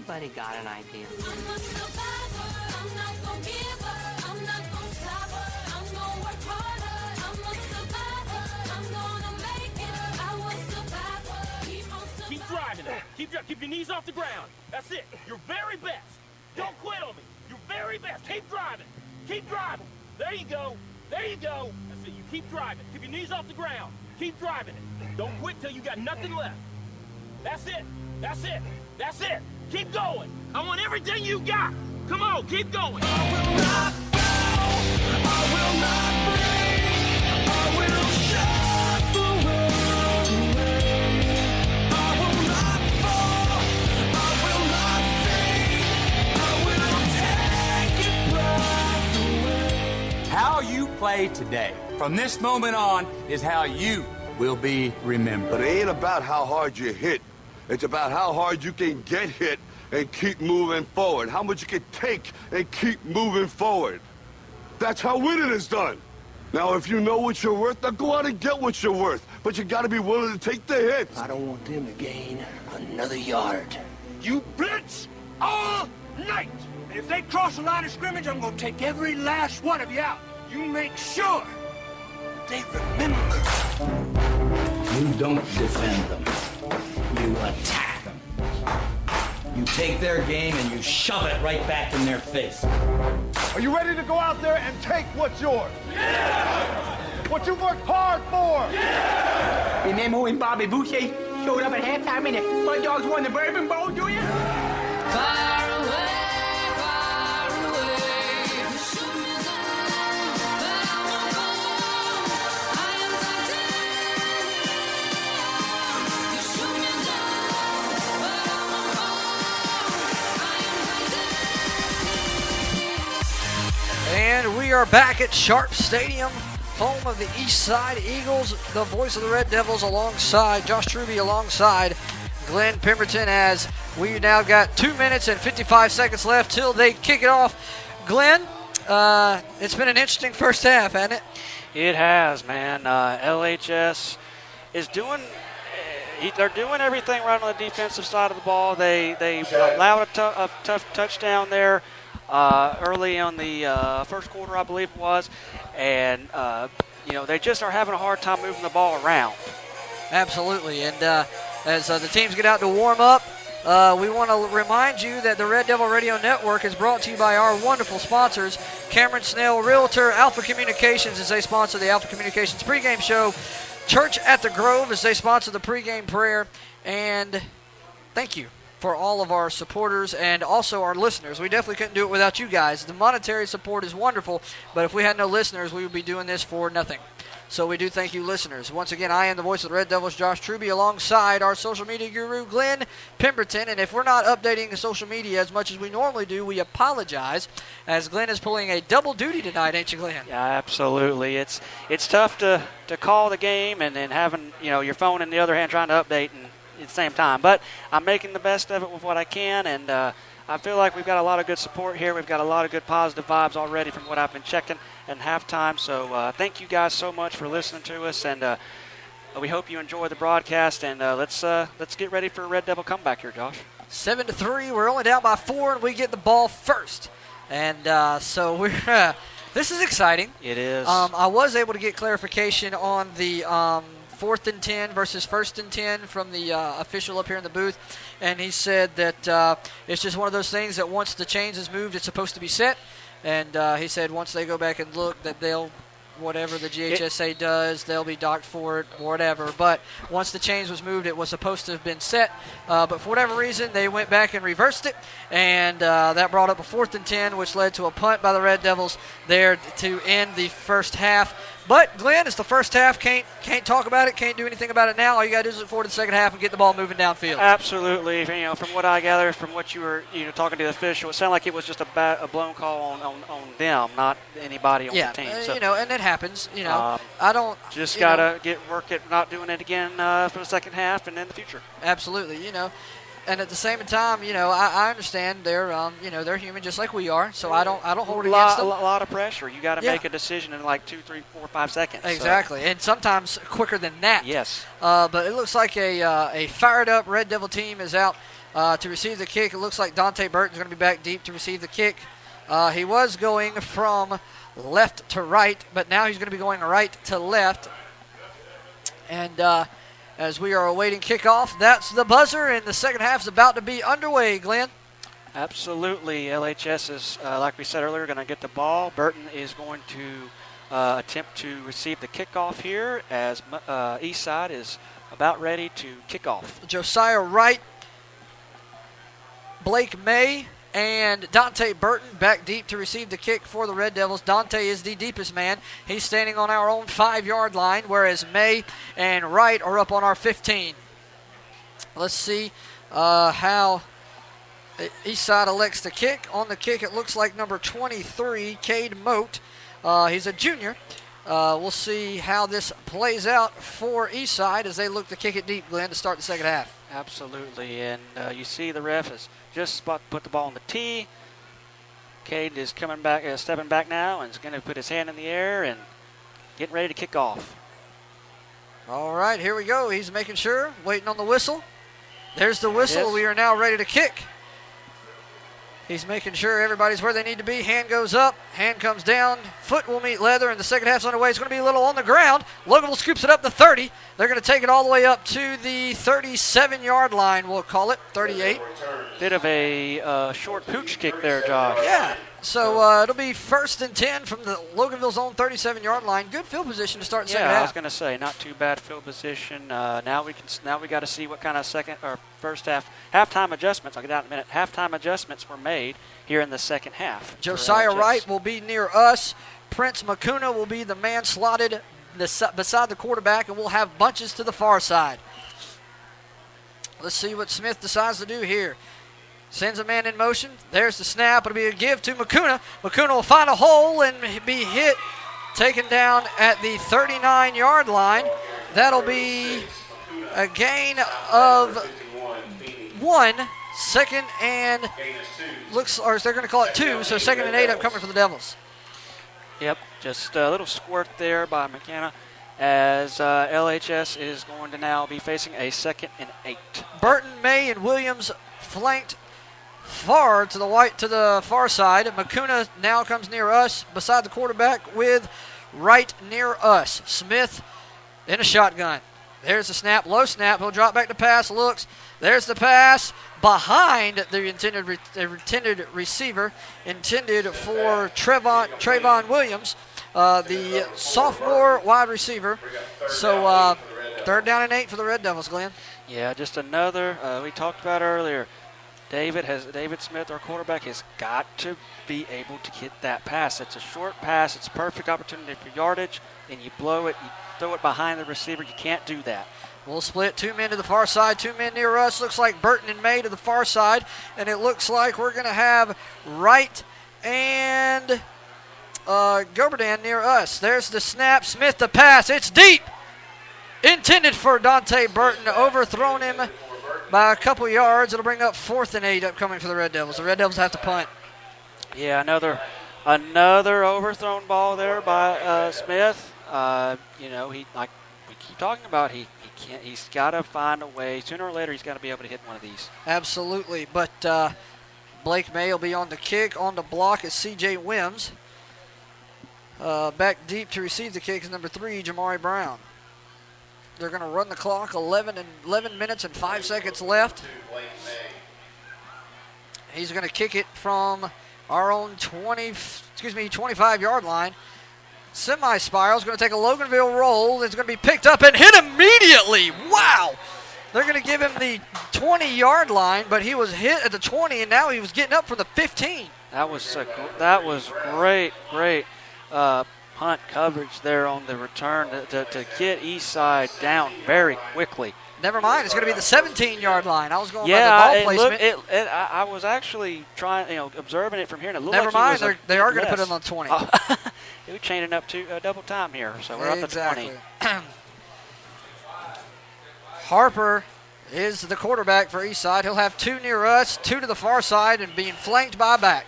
Anybody got an idea? I'm a survivor. I'm not gonna give up. I'm not gonna stop. I'm gonna work harder. I'm a survivor. I'm gonna make it. I was survivor. Keep driving it. Keep your knees off the ground. That's it. Your very best. Don't quit on me. Your very best. Keep driving. Keep driving. There you go. There you go. That's it. You keep driving. Keep your knees off the ground. Keep driving it. Don't quit till you got nothing left. That's it. That's it. That's it. Keep going. I want everything you got. Come on, keep going. I will not bow. I will not break. I will shut the world away. I will not fall. I will not fade. I will take it right away. How you play today, from this moment on, is how you will be remembered. But it ain't about how hard you hit. It's about how hard you can get hit and keep moving forward. How much you can take and keep moving forward. That's how winning is done. Now, if you know what you're worth, now go out and get what you're worth. But you gotta be willing to take the hits. I don't want them to gain another yard. You blitz all night. And if they cross the line of scrimmage, I'm gonna take every last one of you out. You make sure they remember. You don't defend them. You attack them. You take their game and you shove it right back in their face. Are you ready to go out there and take what's yours? Yeah! What you worked hard for? Yeah! Remember when Bobby Boucher showed up at halftime and the Mud Dogs won the Bourbon Bowl, do you? Far away, you shoot me down, but I won't go. I am Titanic. You shoot me down, but I won't go. I am Titanic. And we are back at Sharp Stadium, home of the Eastside Eagles, the voice of the Red Devils, alongside Josh Truby, alongside Glenn Pemberton, as we now got 2 minutes and 55 seconds left till they kick it off. Glenn, it's been an interesting first half, hasn't it? It has, man. LHS is doing. They're doing everything right on the defensive side of the ball. They allowed a tough touchdown there early on the first quarter, I believe it was, and they just are having a hard time moving the ball around. Absolutely, and as the teams get out to warm up, we want to remind you that the Red Devil Radio Network is brought to you by our wonderful sponsors, Cameron Snell Realtor, Alpha Communications as they sponsor the Alpha Communications pregame show, Church at the Grove as they sponsor the pregame prayer, and thank you for all of our supporters and also our listeners. We definitely couldn't do it without you guys. The monetary support is wonderful, but if we had no listeners, we would be doing this for nothing. So we do thank you, listeners. Once again, I am the voice of the Red Devils, Josh Truby, alongside our social media guru, Glenn Pemberton. And if we're not updating the social media as much as we normally do, we apologize, as Glenn is pulling a double duty tonight, ain't you, Glenn? Yeah, absolutely. It's tough to call the game and then having your phone in the other hand trying to update and at the same time. But I'm making the best of it with what I can, and I feel like we've got a lot of good support here. We've got a lot of good positive vibes already from what I've been checking at halftime. So thank you guys so much for listening to us, and we hope you enjoy the broadcast. And let's get ready for a Red Devil comeback here, Josh. 7-3. We're only down by 4, and we get the ball first. And so we're this is exciting. It is. I was able to get clarification on the 4th and 10 versus 1st and 10 from the official up here in the booth, and he said that it's just one of those things that once the chains is moved, it's supposed to be set. And he said once they go back and look, that they'll, whatever the GHSA does, they'll be docked for it, whatever. But once the chains was moved, it was supposed to have been set. But for whatever reason, they went back and reversed it, and that brought up a 4th and 10, which led to a punt by the Red Devils there to end the first half. But, Glenn, it's the first half. Can't talk about it. Can't do anything about it now. All you got to do is look forward to the second half and get the ball moving downfield. Absolutely. From what I gather, from what you were talking to the official, it sounded like it was just a blown call on them, not anybody on the team. So, and it happens. I don't. Just got to work at not doing it again for the second half and in the future. Absolutely. And at the same time, I understand they're human just like we are. So I don't hold it against them. A lot of pressure. You got to make a decision in like 2, 3, 4, 5 seconds. Exactly, so. And sometimes quicker than that. Yes. But it looks like a fired up Red Devil team is out to receive the kick. It looks like Dante Burton's going to be back deep to receive the kick. He was going from left to right, but now he's going to be going right to left. And as we are awaiting kickoff, that's the buzzer, and the second half is about to be underway, Glenn. Absolutely. LHS is, like we said earlier, going to get the ball. Burton is going to attempt to receive the kickoff here as Eastside is about ready to kick off. Josiah Wright, Blake May, and Dante Burton back deep to receive the kick for the Red Devils. Dante is the deepest man. He's standing on our own 5-yard line, whereas May and Wright are up on our 15. Let's see how Eastside elects to kick. On the kick, it looks like number 23, Cade Moat. He's a junior. We'll see how this plays out for Eastside as they look to kick it deep, Glenn, to start the second half. Absolutely, and you see the ref is just about to put the ball on the tee. Cade is coming back, stepping back now, and is going to put his hand in the air and getting ready to kick off. All right, here we go. He's making sure, waiting on the whistle. There's the whistle. We are now ready to kick. He's making sure everybody's where they need to be. Hand goes up, hand comes down, foot will meet leather, and the second half's underway. It's going to be a little on the ground. Loganville scoops it up to 30. They're going to take it all the way up to the 37-yard line, we'll call it, 38. Bit of a short pooch kick there, Josh. Yeah, so it'll be 1st and 10 from the Loganville's own 37-yard line. Good field position to start the second half. Yeah, I was going to say, not too bad field position. Now we got to see what kind of second or first half halftime adjustments. I'll get out in a minute. Halftime adjustments were made here in the second half. Josiah Wright will be near us. Prince Makuna will be the man slotted beside the quarterback, and we'll have bunches to the far side. Let's see what Smith decides to do here. Sends a man in motion. There's the snap. It'll be a give to Makuna. Makuna will find a hole and be hit, taken down at the 39-yard line. That'll be a gain of 1. Second and or they're going to call it 2, so 2nd and 8 upcoming for the Devils. Yep, just a little squirt there by McKenna as LHS is going to now be facing a 2nd and 8. Burton, May, and Williams flanked far to the far side. Makuna now comes near us beside the quarterback with Wright near us. Smith in a shotgun. There's the snap, low snap. He'll drop back to pass, looks. There's the pass behind the intended receiver, intended for Trayvon Williams, the sophomore wide receiver. So 3rd down and 8 for the Red Devils, Glenn. Yeah, just another, we talked about earlier, David Smith, our quarterback, has got to be able to get that pass. It's a short pass. It's a perfect opportunity for yardage, and you blow it, you throw it behind the receiver. You can't do that. We'll split 2 men to the far side, 2 men near us. Looks like Burton and May to the far side, and it looks like we're going to have Wright and Goberdan near us. There's the snap. Smith the pass. It's deep. Intended for Dante Burton. Overthrown him by a couple yards. It'll bring up 4th and 8 upcoming for the Red Devils. The Red Devils have to punt. Yeah, another overthrown ball there by Smith. He, like we keep talking about, he's got to find a way. Sooner or later, he's got to be able to hit one of these. Absolutely. But Blake May will be on the kick. On the block is C.J. Wims. Back deep to receive the kick is number 3, Jamari Brown. They're going to run the clock. 11 minutes and 5 seconds left. He's going to kick it from our own 25-yard line. Semi-spiral is going to take a Loganville roll. It's going to be picked up and hit immediately. Wow! They're going to give him the 20-yard line, but he was hit at the 20, and now he was getting up from the 15. That was great punt coverage there on the return to get Eastside down very quickly. Never mind, it's going to be the 17-yard line. I was going by the ball placement. I was actually trying, observing it from here, and it looked Never like mind, they are going to put him on 20. We're chaining up to double time here, so we're up to 20. Harper is the quarterback for Eastside. He'll have 2 near us, 2 to the far side, and being flanked by a back.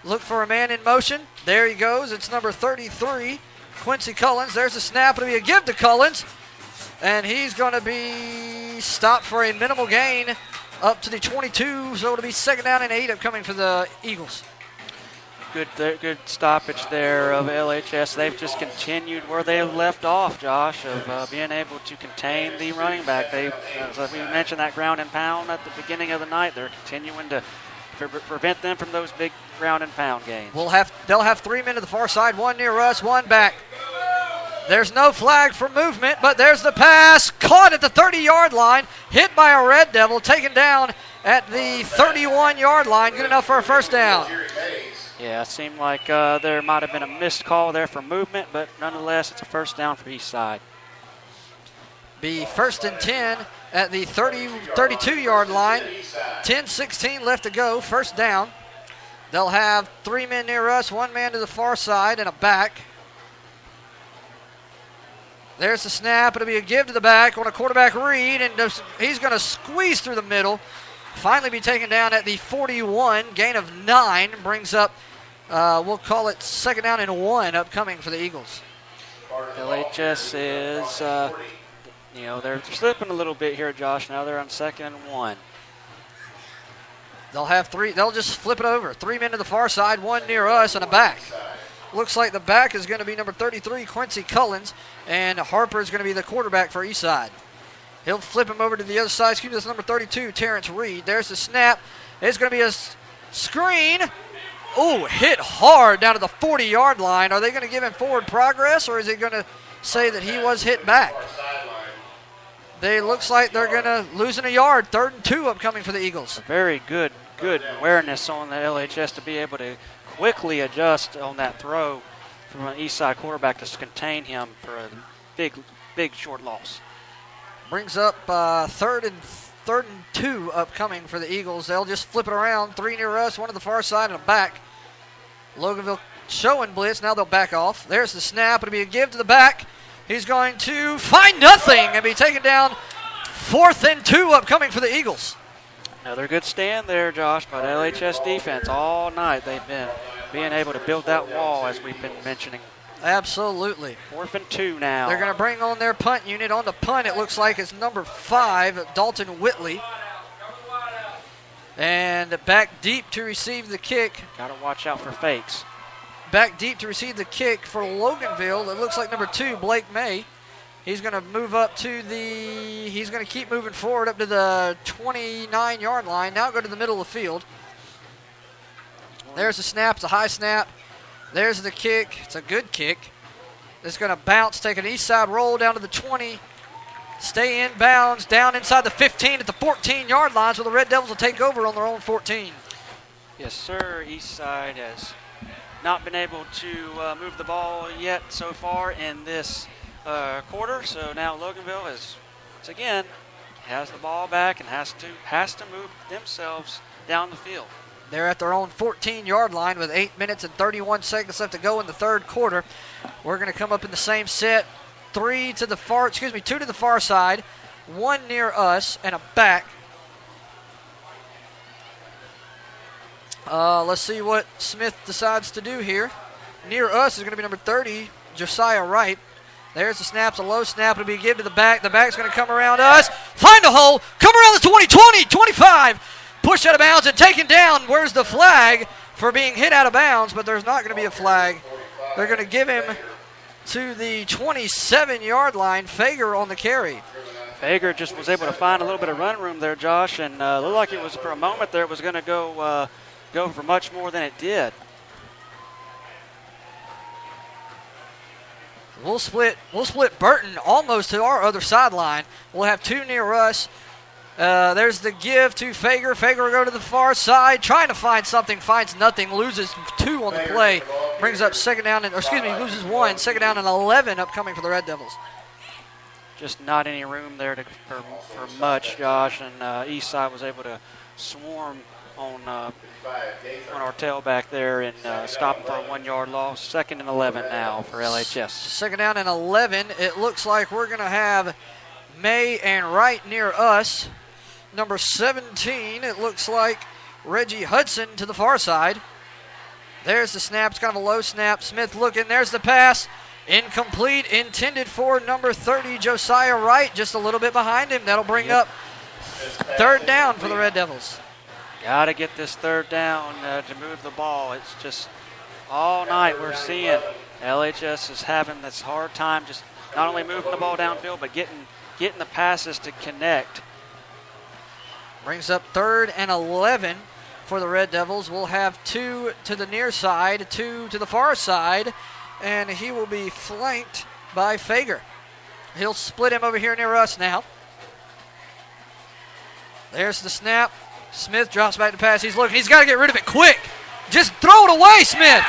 Look for a man in motion. There he goes. It's number 33, Quincy Cullens. There's a snap. It'll be a give to Cullens. And he's going to be stopped for a minimal gain up to the 22, so it'll be 2nd down and 8 upcoming for the Eagles. Good stoppage there of LHS. They've just continued where they left off, Josh, of being able to contain the running back. They, as we mentioned, that ground and pound at the beginning of the night. They're continuing to prevent them from those big ground and pound gains. They'll have 3 men to the far side, 1 near us, 1 back. There's no flag for movement, but there's the pass, caught at the 30-yard line, hit by a Red Devil, taken down at the 31-yard line, good enough for a 1st down. Yeah, it seemed like there might have been a missed call there for movement, but nonetheless, it's a 1st down for Eastside. Be 1st and 10 at the 32-yard line. 10-16 left to go, 1st down. They'll have 3 men near us, 1 man to the far side, and a back. There's the snap. It'll be a give to the back on a quarterback read, and he's going to squeeze through the middle. Finally be taken down at the 41. Gain of 9 brings up, we'll call it 2nd down and 1 upcoming for the Eagles. LHS is, they're slipping a little bit here, Josh. Now they're on 2nd and 1. They'll have 3. They'll just flip it over. 3 men to the far side, 1 near us, and a back. Looks like the back is going to be number 33, Quincy Cullens, and Harper is going to be the quarterback for Eastside. He'll flip him over to the other side. Excuse me, that's number 32, Terrence Reed. There's the snap. It's going to be a screen. Oh, hit hard down to the 40-yard line. Are they going to give him forward progress, or is it going to say that he was hit back? Looks like they're going to losing a yard. 3rd and 2 upcoming for the Eagles. Very good awareness on the LHS to be able to quickly adjust on that throw from an Eastside quarterback to contain him for a big short loss. Brings up 3rd and 2 upcoming for the Eagles. They'll just flip it around. 3 near us, 1 to the far side, and a back. Loganville showing blitz. Now they'll back off. There's the snap. It'll be a give to the back. He's going to find nothing and be taken down. 4th and 2 upcoming for the Eagles. Another good stand there, Josh, by the LHS defense all night. They've been being able to build that wall, as we've been mentioning. Absolutely. 4th and 2 now. They're going to bring on their punt unit. On the punt, it looks like it's number 5, Dalton Whitley. And back deep to receive the kick. Got to watch out for fakes. Back deep to receive the kick for Loganville. It looks like number 2, Blake May. He's going to move up to he's going to keep moving forward up to the 29-yard line. Now go to the middle of the field. There's the snap. It's a high snap. There's the kick. It's a good kick. It's going to bounce, take an east side roll down to the 20. Stay in bounds, down inside the 15 at the 14-yard line, so the Red Devils will take over on their own 14. Yes, sir. Eastside has not been able to move the ball yet so far in this quarter, so now Loganville has, once again, has the ball back and has to move themselves down the field. They're at their own 14-yard line with 8 minutes and 31 seconds left to go in the 3rd quarter. We're going to come up in the same set. 2 to the far side, 1 near us, and a back. Let's see what Smith decides to do here. Near us is going to be number 30, Josiah Wright. There's the snap, a low snap. It'll be given to the back. The back's going to come around us, find a hole, come around the 20, 20, 25. Pushed out of bounds and taken down. Where's the flag for being hit out of bounds? But there's not going to be a flag. They're going to give him to the 27-yard line. Fager on the carry. Fager just was able to find a little bit of run room there, Josh, and looked like it was for a moment there it was going to go for much more than it did. We'll split Burton almost to our other sideline. We'll have 2 near us. There's the give to Fager. Fager will go to the far side, trying to find something, finds nothing, loses 2 on the play, brings up loses 1, 2nd down and 11 upcoming for the Red Devils. Just not any room there for much, Josh, and Eastside was able to swarm on our tailback there and stop him for a 1-yard loss. 2nd and 11 now for LHS. 2nd down and 11. It looks like we're going to have May and Wright near us. Number 17, it looks like Reggie Hudson to the far side. There's the snap. It's kind of a low snap. Smith looking. There's the pass. Incomplete. Intended for number 30, Josiah Wright. Just a little bit behind him. That'll bring up Third down for the Red Devils. Got to get this third down to move the ball. It's just all night we're seeing LHS is having this hard time just not only moving the ball downfield, but getting the passes to connect. Brings up 3rd and 11 for the Red Devils. We'll have 2 to the near side, 2 to the far side, and he will be flanked by Fager. He'll split him over here near us now. There's the snap. Smith drops back to pass. He's looking. He's got to get rid of it quick. Just throw it away, Smith.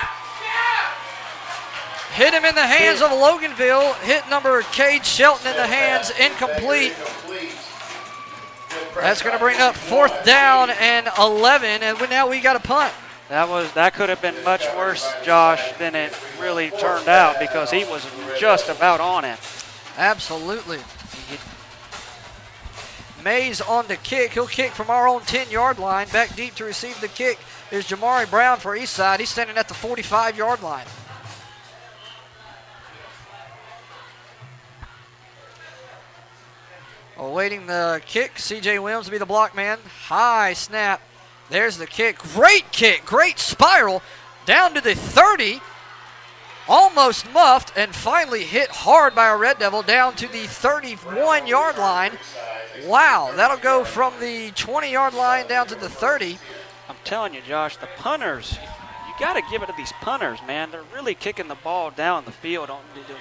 Hit him in the hands of Loganville. Hit number Cade Shelton in the hands. Incomplete. That's going to bring up 4th down and 11, and now we got a punt. That could have been much worse, Josh, than it really turned out because he was just about on it. Absolutely. Mays on the kick. He'll kick from our own 10-yard line. Back deep to receive the kick is Jamari Brown for Eastside. He's standing at the 45-yard line. Awaiting the kick, C.J. Williams will be the block man. High snap. There's the kick. Great kick. Great spiral. Down to the 30. Almost muffed and finally hit hard by a Red Devil down to the 31-yard line. Wow, that'll go from the 20-yard line down to the 30. I'm telling you, Josh, the punters, you got to give it to these punters, man. They're really kicking the ball down the field,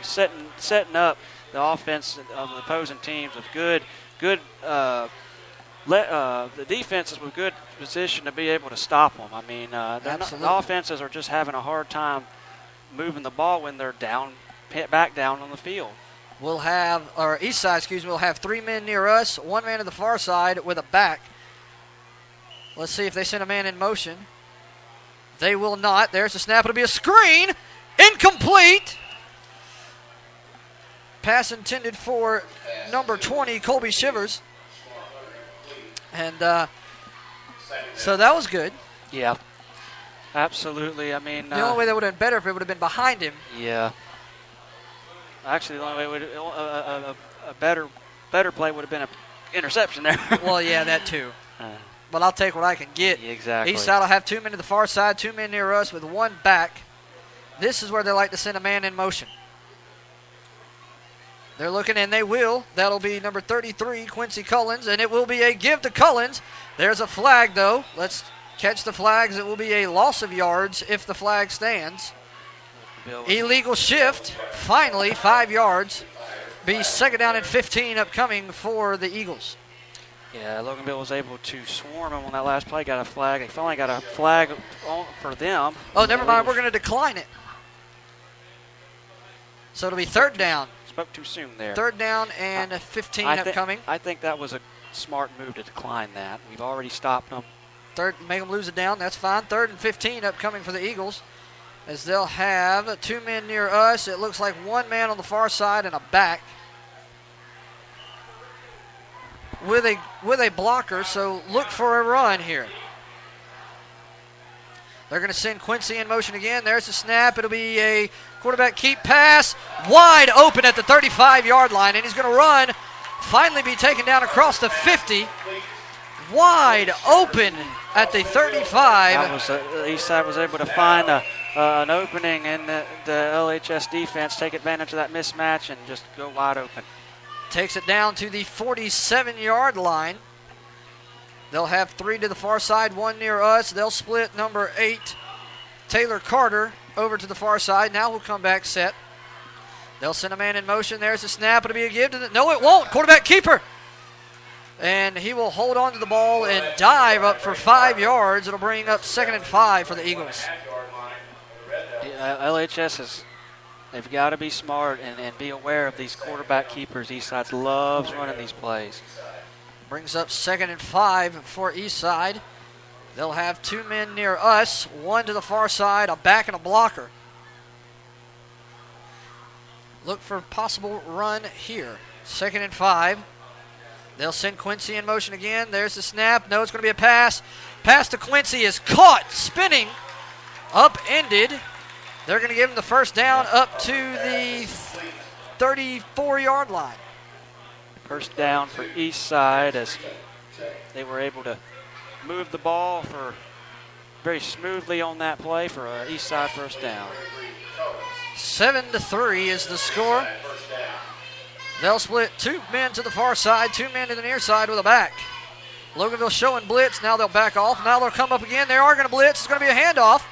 setting up the offense of the opposing teams with the defenses with good position to be able to stop them. I mean, the offenses are just having a hard time moving the ball when they're back down on the field. We'll have, or Eastside, we'll have 3 men near us, 1 man to the far side with a back. Let's see if they send a man in motion. They will not. There's the snap. It'll be a screen. Incomplete. Pass intended for number 20, Colby Shivers. And so that was good. Yeah, absolutely. I mean, the only way that would have been better if it would have been behind him. Yeah. Actually, the only way a better play would have been an interception there. Well, yeah, that too. But I'll take what I can get. Exactly. Eastside will have 2 men to the far side, 2 men near us with 1 back. This is where they like to send a man in motion. They're looking, and they will. That'll be number 33, Quincy Cullins, and it will be a give to Cullins. There's a flag, though. Let's catch the flags. It will be a loss of yards if the flag stands. Illegal shift. Finally, 5 yards. Be 2nd down and 15 upcoming for the Eagles. Yeah, Loganville was able to swarm him on that last play. Got a flag. They finally got a flag for them. Oh, never mind. We're going to decline it. So it'll be 3rd down. Spoke too soon there. 3rd down and 15 upcoming. I think that was a smart move to decline that. We've already stopped them. Make them lose it down. That's fine. 3rd and 15 upcoming for the Eagles, as they'll have 2 men near us. It looks like 1 man on the far side and a back with a blocker. So look for a run here. They're going to send Quincy in motion again. There's the snap. It'll be a quarterback keep pass. Wide open at the 35-yard line, and he's going to run. Finally be taken down across the 50. Wide open at the 35. That was Eastside was able to find an opening in the LHS defense, take advantage of that mismatch, and just go wide open. Takes it down to the 47-yard line. They'll have 3 to the far side, 1 near us. They'll split number 8, Taylor Carter, over to the far side. Now we'll come back set. They'll send a man in motion. There's the snap. It'll be a give to the... No, it won't. Quarterback keeper. And he will hold on to the ball and dive up for 5 yards. It'll bring up 2nd and 5 for the Eagles. LHS they've got to be smart and be aware of these quarterback keepers. Eastside loves running these plays. Brings up 2nd and 5 for Eastside. They'll have 2 men near us, 1 to the far side, a back and a blocker. Look for a possible run here. 2nd and 5. They'll send Quincy in motion again. There's the snap. No, it's going to be a pass. Pass to Quincy is caught, spinning, upended. They're going to give him the 1st down up to the 34-yard line. 1st down for Eastside as they were able to move the ball for very smoothly on that play for a Eastside first down. 7-3 is the score. They'll split 2 men to the far side, 2 men to the near side with a back. Loganville showing blitz. Now they'll back off. Now they'll come up again. They are going to blitz. It's going to be a handoff.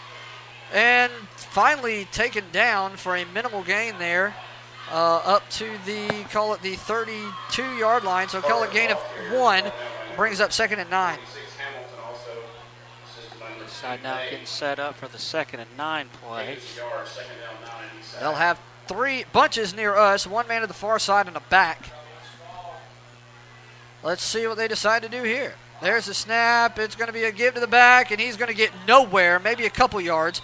And finally taken down for a minimal gain there up to the, call it the 32-yard line. So call it gain of 1. Brings up 2nd and 9. Eastside now getting set up for the 2nd and 9 play. They'll have 3 bunches near us, 1 man to the far side and a back. Let's see what they decide to do here. There's the snap. It's going to be a give to the back, and he's going to get nowhere, maybe a couple yards.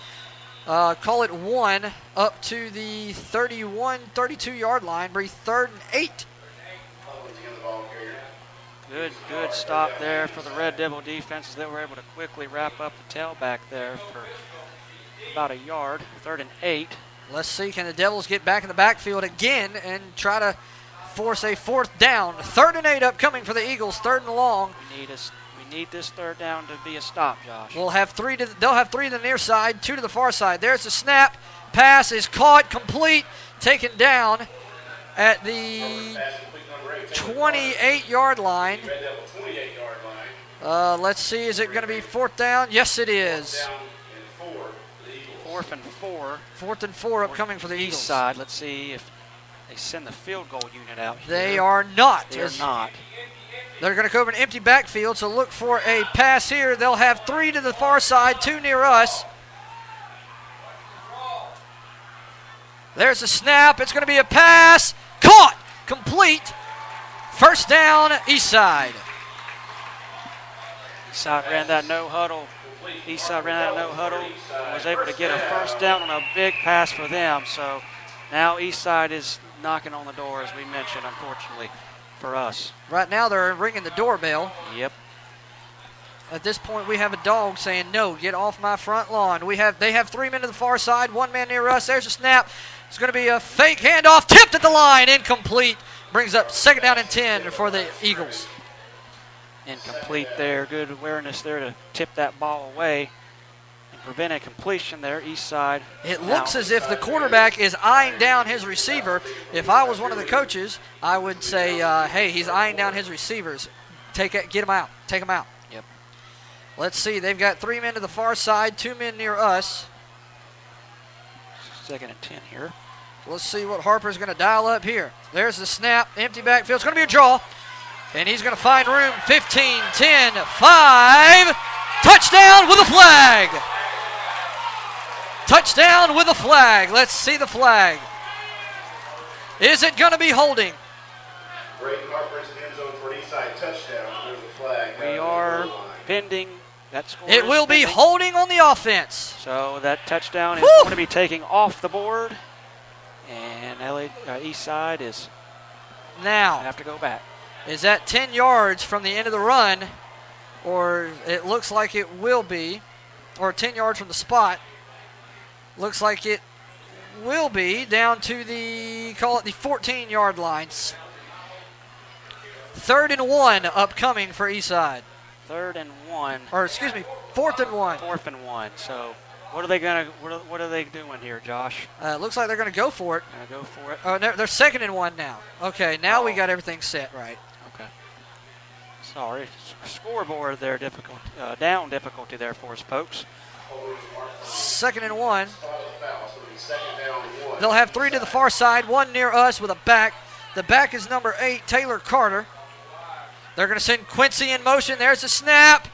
Call it 1 up to the 31, 32-yard line. Bring 3rd and 8. Good stop there for the Red Devil defenses. They were able to quickly wrap up the tailback there for about a yard. 3rd and 8. Let's see, can the Devils get back in the backfield again and try to force a 4th down. 3rd and 8 upcoming for the Eagles. 3rd and long. We need this 3rd down to be a stop, Josh. They'll have 3 to the near side, 2 to the far side. There's the snap. Pass is caught, complete, taken down at the 28-yard line. Let's see, is it going to be 4th down? Yes, it is. 4th and 4. 4th and 4 upcoming for the Eagles. Eastside. Let's see if they send the field goal unit out here. They are not. They are not. They're going to go over an empty backfield, so look for a pass here. They'll have 3 to the far side, 2 near us. There's a snap. It's going to be a pass. Caught. Complete. 1st down, Eastside. Eastside ran that no huddle. Was able to get a 1st down on a big pass for them. So now Eastside is knocking on the door, as we mentioned, unfortunately, for us. Right now they're ringing the doorbell. Yep. At this point, we have a dog saying, no, get off my front lawn. They have 3 men to the far side, 1 man near us. There's a snap. It's going to be a fake handoff, tipped at the line, incomplete. Brings up 2nd down and 10 for the Eagles. Incomplete there. Good awareness there to tip that ball away and prevent a completion there, Eastside. It looks as if the quarterback is eyeing down his receiver. If I was one of the coaches, I would say, hey, he's eyeing down his receivers. Get him out. Take him out. Yep. Let's see. They've got 3 men to the far side, 2 men near us. 2nd and 10 here. Let's see what Harper's going to dial up here. There's the snap. Empty backfield. It's going to be a draw. And he's going to find room. 15, 10, 5. Touchdown with a flag. Touchdown with a flag. Let's see the flag. Is it going to be holding? Brayton Harper into the end zone for an Eastside touchdown. There's a flag. We are pending. That score it will be holding on the offense. So that touchdown is going to be taking off the board. And Eastside is now have to go back. Is that 10 yards from the end of the run, or it looks like it will be, or 10 yards from the spot? Looks like it will be down to the, call it the 14-yard lines. 3rd and 1 upcoming for Eastside. 3rd and 1. Or excuse me, 4th and 1. 4th and 1. So what are they doing here, Josh? Looks like they're going to go for it. Go for it. Oh, they're 2nd and 1 now. Okay, now we got everything set right. Okay. Sorry, scoreboard there, down difficulty there for us, folks. 2nd and 1. They'll have 3 to the far side, 1 near us with a back. The back is number 8, Taylor Carter. They're going to send Quincy in motion. There's the snap.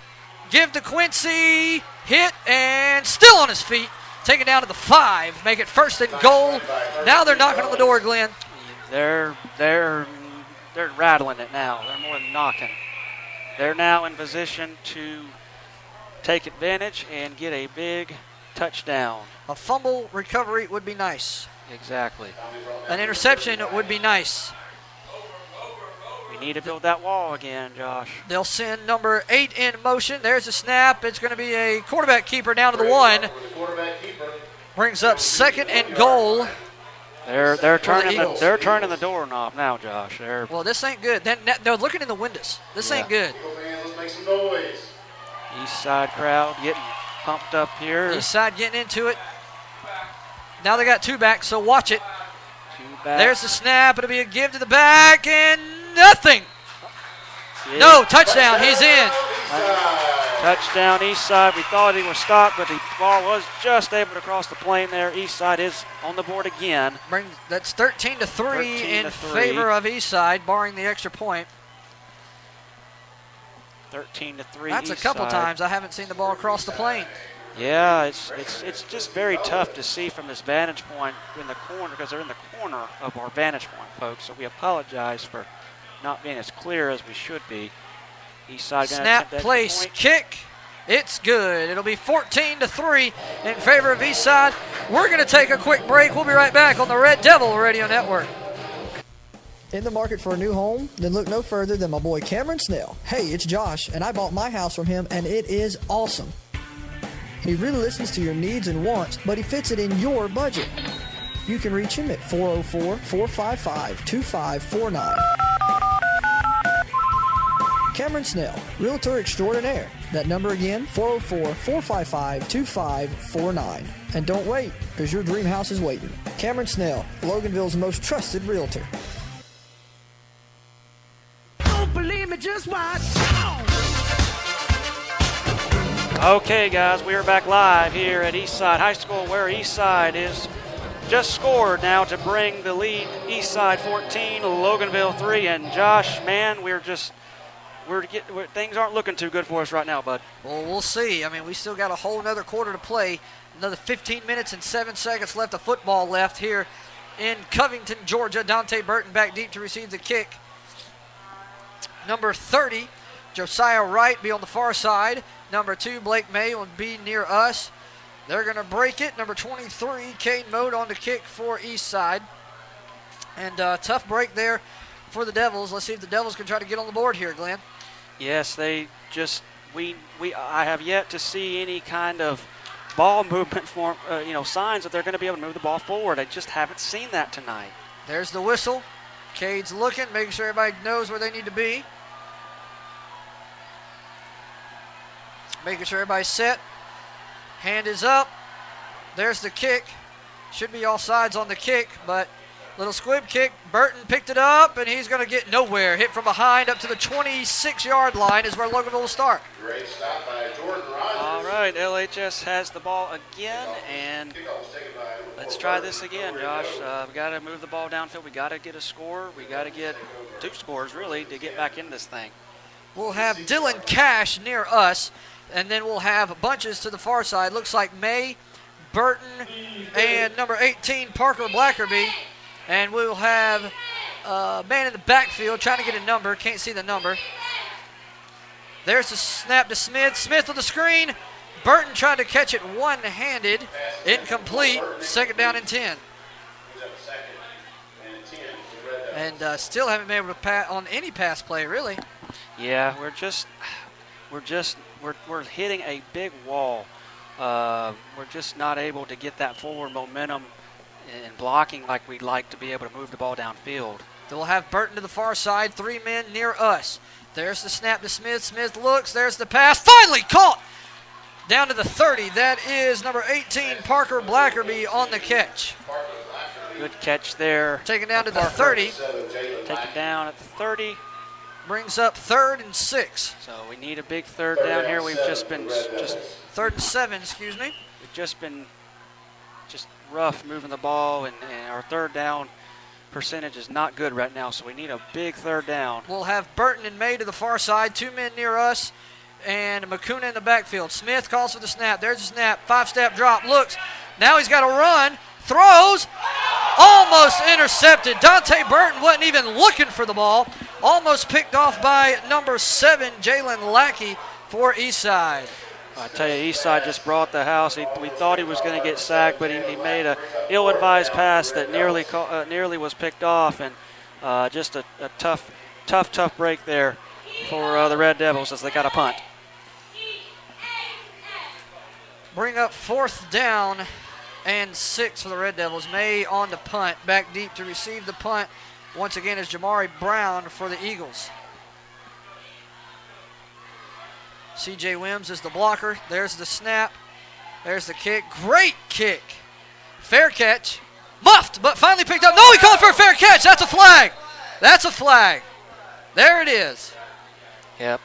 Give to Quincy. Hit and still on his feet. Take it down to the 5. Make it 1st and goal. Now they're knocking on the door, Glenn. They're rattling it now. They're more than knocking. They're now in position to take advantage and get a big touchdown. A fumble recovery would be nice. Exactly. An interception would be nice. We need to build that wall again, Josh. They'll send number 8 in motion. There's a snap. It's going to be a quarterback keeper down to the 1. Brings up 2nd and goal. They're turning the doorknob now, Josh. Well, this ain't good. They're looking in the windows. This ain't good. make some noise. Eastside crowd getting pumped up here. Eastside getting into it. Now they got two back, so watch it. Back. There's the snap. It'll be a give to the back, and nothing. Yeah. No, touchdown. He's in. Touchdown Eastside. We thought he was stopped, but the ball was just able to cross the plane there. Eastside is on the board again. That's 13-3 in favor of Eastside, barring the extra point. 13-3. That's a couple times I haven't seen the ball cross the plane. Yeah, it's just very tough to see from this vantage point in the corner because they're in the corner of our vantage point, folks. So we apologize for not being as clear as we should be. Eastside snap, place, kick. It's good. It'll be 14-3 in favor of Eastside. We're going to take a quick break. We'll be right back on the Red Devil Radio Network. In the market for a new home? Then look no further than my boy Cameron Snell. Hey, it's Josh, and I bought my house from him, and it is awesome. He really listens to your needs and wants, but he fits it in your budget. You can reach him at 404-455-2549. Cameron Snell, Realtor Extraordinaire. That number again, 404-455-2549. And don't wait, because your dream house is waiting. Cameron Snell, Loganville's most trusted realtor. Don't believe me, just watch. Okay, guys, we are back live here at Eastside High School, where Eastside is just scored now to bring the lead. Eastside 14, Loganville 3, and Josh, man, things aren't looking too good for us right now, bud. Well, we'll see. I mean, we still got a whole another quarter to play. Another 15 minutes and 7 seconds left of football left here in Covington, Georgia. Dante Burton back deep to receive the kick. Number 30, Josiah Wright be on the far side. Number 2, Blake May will be near us. They're going to break it. Number 23, Caden Mode on the kick for Eastside. And tough break there for the Devils. Let's see if the Devils can try to get on the board here, Glenn. Yes, they just I have yet to see any kind of ball movement for signs that they're going to be able to move the ball forward. I just haven't seen that tonight. There's the whistle. Cade's looking, making sure everybody knows where they need to be. Making sure everybody's set. Hand is up. There's the kick. Should be all sides on the kick, but little squib kick. Burton picked it up, and he's going to get nowhere. Hit from behind up to the 26-yard line is where Loganville will start. Great stop by Jordan Rogers. All right, LHS has the ball again, and let's try this again, Josh. We got to move the ball downfield. We got to get a score. We got to get 2 scores, really, to get back in this thing. We'll have Dylan Cash near us, and then we'll have bunches to the far side. Looks like May, Burton, and number 18, Parker Blackerby. And we'll have a man in the backfield trying to get a number. Can't see the number. There's the snap to Smith. Smith with the screen. Burton tried to catch it one-handed. Incomplete. Second down and 10. And still haven't been able to pass on any pass play, really. Yeah, we're hitting a big wall. We're just not able to get that forward momentum and blocking like we'd like to be able to move the ball downfield. They'll have Burton to the far side, 3 men near us. There's the snap to Smith. Smith looks. There's the pass. Finally caught down to the 30. That is number 18, Parker Blackerby on the catch. Good catch there. Taken down to the 30. Taken down at the 30. Brings up 3rd and 6. So we need a big third down here. We've just been 3rd and 7, excuse me. We've just been rough moving the ball, and our third down percentage is not good right now, so we need a big third down. We'll have Burton and May to the far side, 2 men near us, and Makuna in the backfield. Smith calls for the snap. There's the snap. 5-step drop. Looks. Now he's got to run. Throws. Almost intercepted. Dante Burton wasn't even looking for the ball. Almost picked off by number 7, Jalen Lackey for Eastside. I tell you, Eastside just brought the house. We thought he was going to get sacked, but he made a ill-advised pass that nearly was picked off, and just a tough break there for the Red Devils as they got a punt. Bring up 4th down and 6 for the Red Devils. May on the punt, back deep to receive the punt. Once again is Jamari Brown for the Eagles. C.J. Wims is the blocker. There's the snap. There's the kick. Great kick. Fair catch. Muffed, but finally picked up. No, he called for a fair catch. That's a flag. That's a flag. There it is. Yep.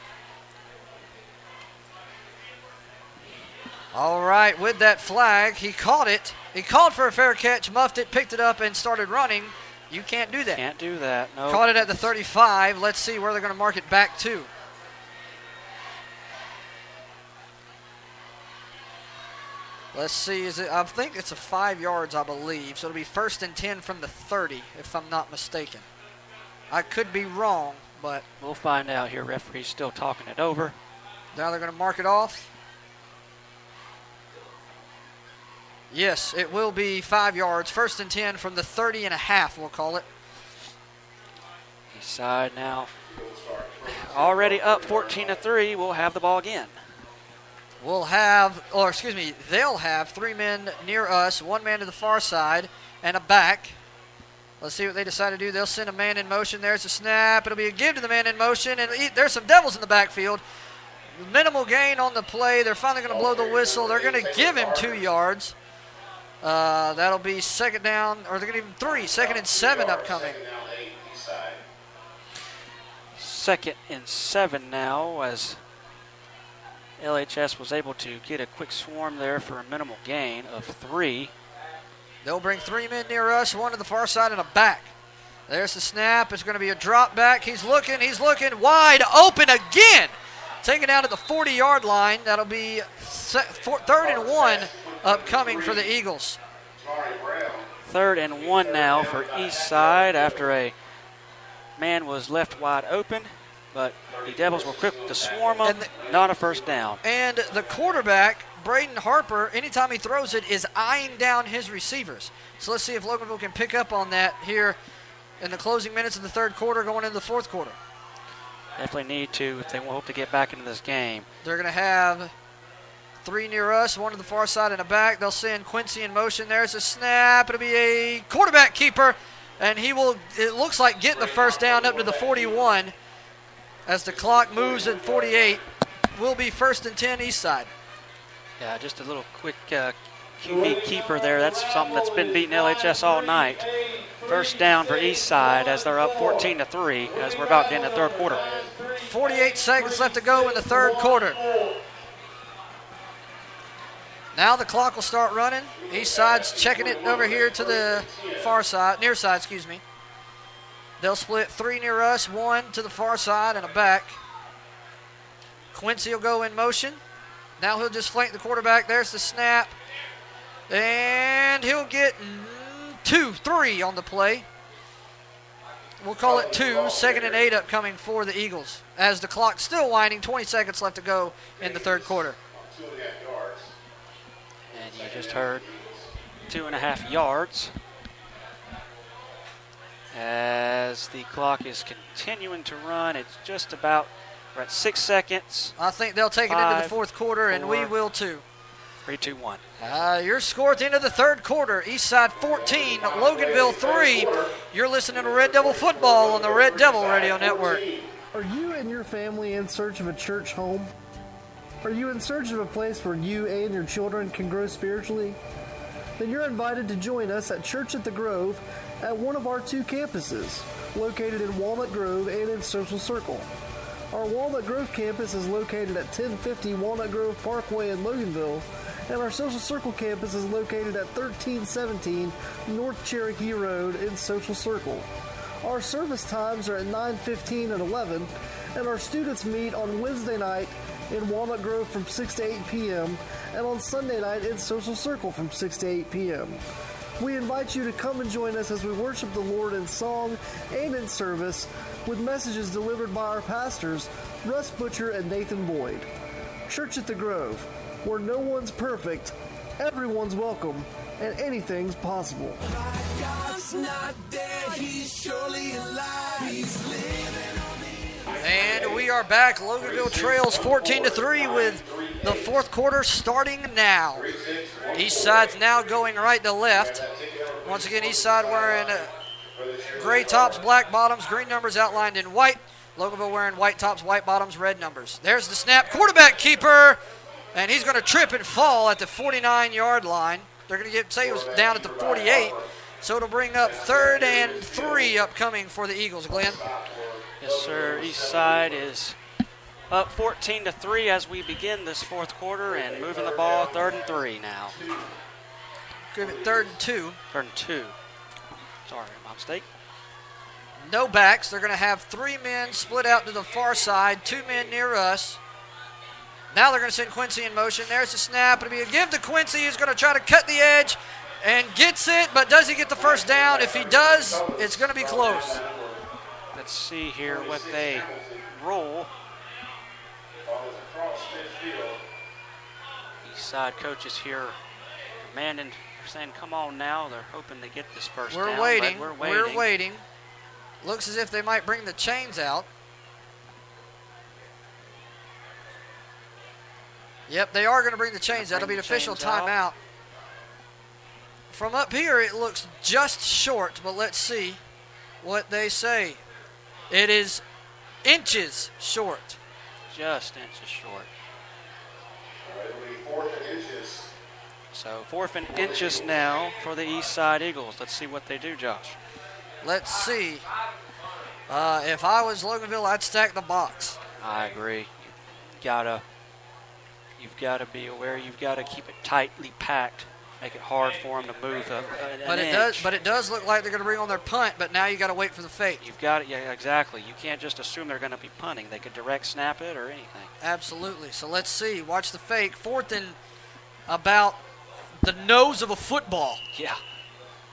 All right, with that flag, he caught it. He called for a fair catch, muffed it, picked it up, and started running. You can't do that. Can't do that. No. Caught it at the 35. Let's see where they're going to mark it back to. Let's see. I think it's a 5 yards, I believe. So it'll be 1st and 10 from the 30, if I'm not mistaken. I could be wrong, but we'll find out here. Referee's still talking it over. Now they're going to mark it off. Yes, it will be 5 yards. 1st and 10 from the 30 and a half, we'll call it. Eastside now already up 14-3. We'll have the ball again. They'll have 3 men near us, 1 man to the far side, and a back. Let's see what they decide to do. They'll send a man in motion. There's a snap. It'll be a give to the man in motion, and there's some Devils in the backfield. Minimal gain on the play. They're finally going to blow the whistle. They're going to give him 2 yards. That'll be 2nd down, or they're going to give him 3. 2nd and 7 upcoming. 2nd and 7 now, as LHS was able to get a quick swarm there for a minimal gain of 3. They'll bring 3 men near us, 1 to the far side and a back. There's the snap. It's going to be a drop back. He's looking wide open again. Taken out at the 40-yard line. That'll be 3rd and 1 upcoming for the Eagles. 3rd and 1 now for Eastside after a man was left wide open, but the Devils were quick to swarm him. Not a 1st down. And the quarterback, Braden Harper, anytime he throws it, is eyeing down his receivers. So let's see if Loganville can pick up on that here in the closing minutes of the 3rd quarter going into the 4th quarter. Definitely need to if they hope to get back into this game. They're going to have 3 near us, 1 to the far side and a back. They'll send Quincy in motion. There's a snap. It'll be a quarterback keeper, and he will, it looks like, get the 1st down up to the 41 as the clock moves at 48. Will be 1st and 10 Eastside. Yeah, just a little quick QB keeper there. That's something that's been beating LHS all night. 1st down for Eastside as they're up 14-3 as we're about to end the 3rd quarter. 48 seconds left to go in the 3rd quarter. Now the clock will start running. Eastside's checking it over here to the far side, near side, excuse me. They'll split 3 near us, 1 to the far side and a back. Quincy will go in motion. Now he'll just flank the quarterback. There's the snap. And he'll get 3 on the play. We'll call it 2. 2nd and 8 upcoming for the Eagles. As the clock's still winding, 20 seconds left to go in the 3rd quarter. And you just heard 2.5 yards. As the clock is continuing to run, it's just about, we're at 6 seconds. I think they'll take it into the 4th quarter, and we will too. 3, 2, 1. Your score at the end of the 3rd quarter, Eastside 14, Loganville 3. You're listening to Red Devil Football on the Red Devil Radio Network. Are you and your family in search of a church home? Are you in search of a place where you and your children can grow spiritually? Then you're invited to join us at Church at the Grove at one of our 2 campuses, located in Walnut Grove and in Social Circle. Our Walnut Grove campus is located at 1050 Walnut Grove Parkway in Loganville, and our Social Circle campus is located at 1317 North Cherokee Road in Social Circle. Our service times are at 9:15 and 11, and our students meet on Wednesday night in Walnut Grove from 6 to 8 p.m. and on Sunday night in Social Circle from 6 to 8 p.m. We invite you to come and join us as we worship the Lord in song and in service with messages delivered by our pastors, Russ Butcher and Nathan Boyd. Church at the Grove, where no one's perfect, everyone's welcome, and anything's possible. God's not dead, he's surely alive. He's living on the And we are back. Loganville trails 14-3 with the 4th quarter starting now. Eastside's now going right to left. Once again, Eastside wearing gray tops, black bottoms, green numbers outlined in white. Loganville wearing white tops, white bottoms, red numbers. There's the snap. Quarterback keeper. And he's going to trip and fall at the 49-yard line. They're going to say he was down at the 48. So it'll bring up 3rd and 3 upcoming for the Eagles. Glenn? Yes, sir. Eastside is up 14-3 as we begin this fourth quarter and moving the ball 3rd and 3 now. Give it 3rd and 2. 3rd and 2. Sorry, my mistake. No backs. They're going to have 3 men split out to the far side, 2 men near us. Now they're going to send Quincy in motion. There's the snap. It'll be a give to Quincy. He's going to try to cut the edge and gets it, but does he get the first down? If he does, it's going to be close. Let's see here what they roll. Eastside coaches here demanding, saying, come on now. They're hoping to get this first down. We're waiting. We're waiting. Looks as if they might bring the chains out. Yep, they are going to bring the chains out. That'll be the official timeout. From up here, it looks just short, but let's see what they say. It is inches short. Just inches short. So 4th and inches now for the Eastside Eagles. Let's see what they do, Josh. Let's see. If I was Loganville, I'd stack the box. I agree. You've got to be aware. You've got to keep it tightly packed. Make it hard for them to move an inch. But it does look like they're going to bring on their punt, but now you got to wait for the fake. You've got it. Yeah, exactly. You can't just assume they're going to be punting. They could direct snap it or anything. Absolutely. So let's see. Watch the fake. 4th and about the nose of a football. Yeah.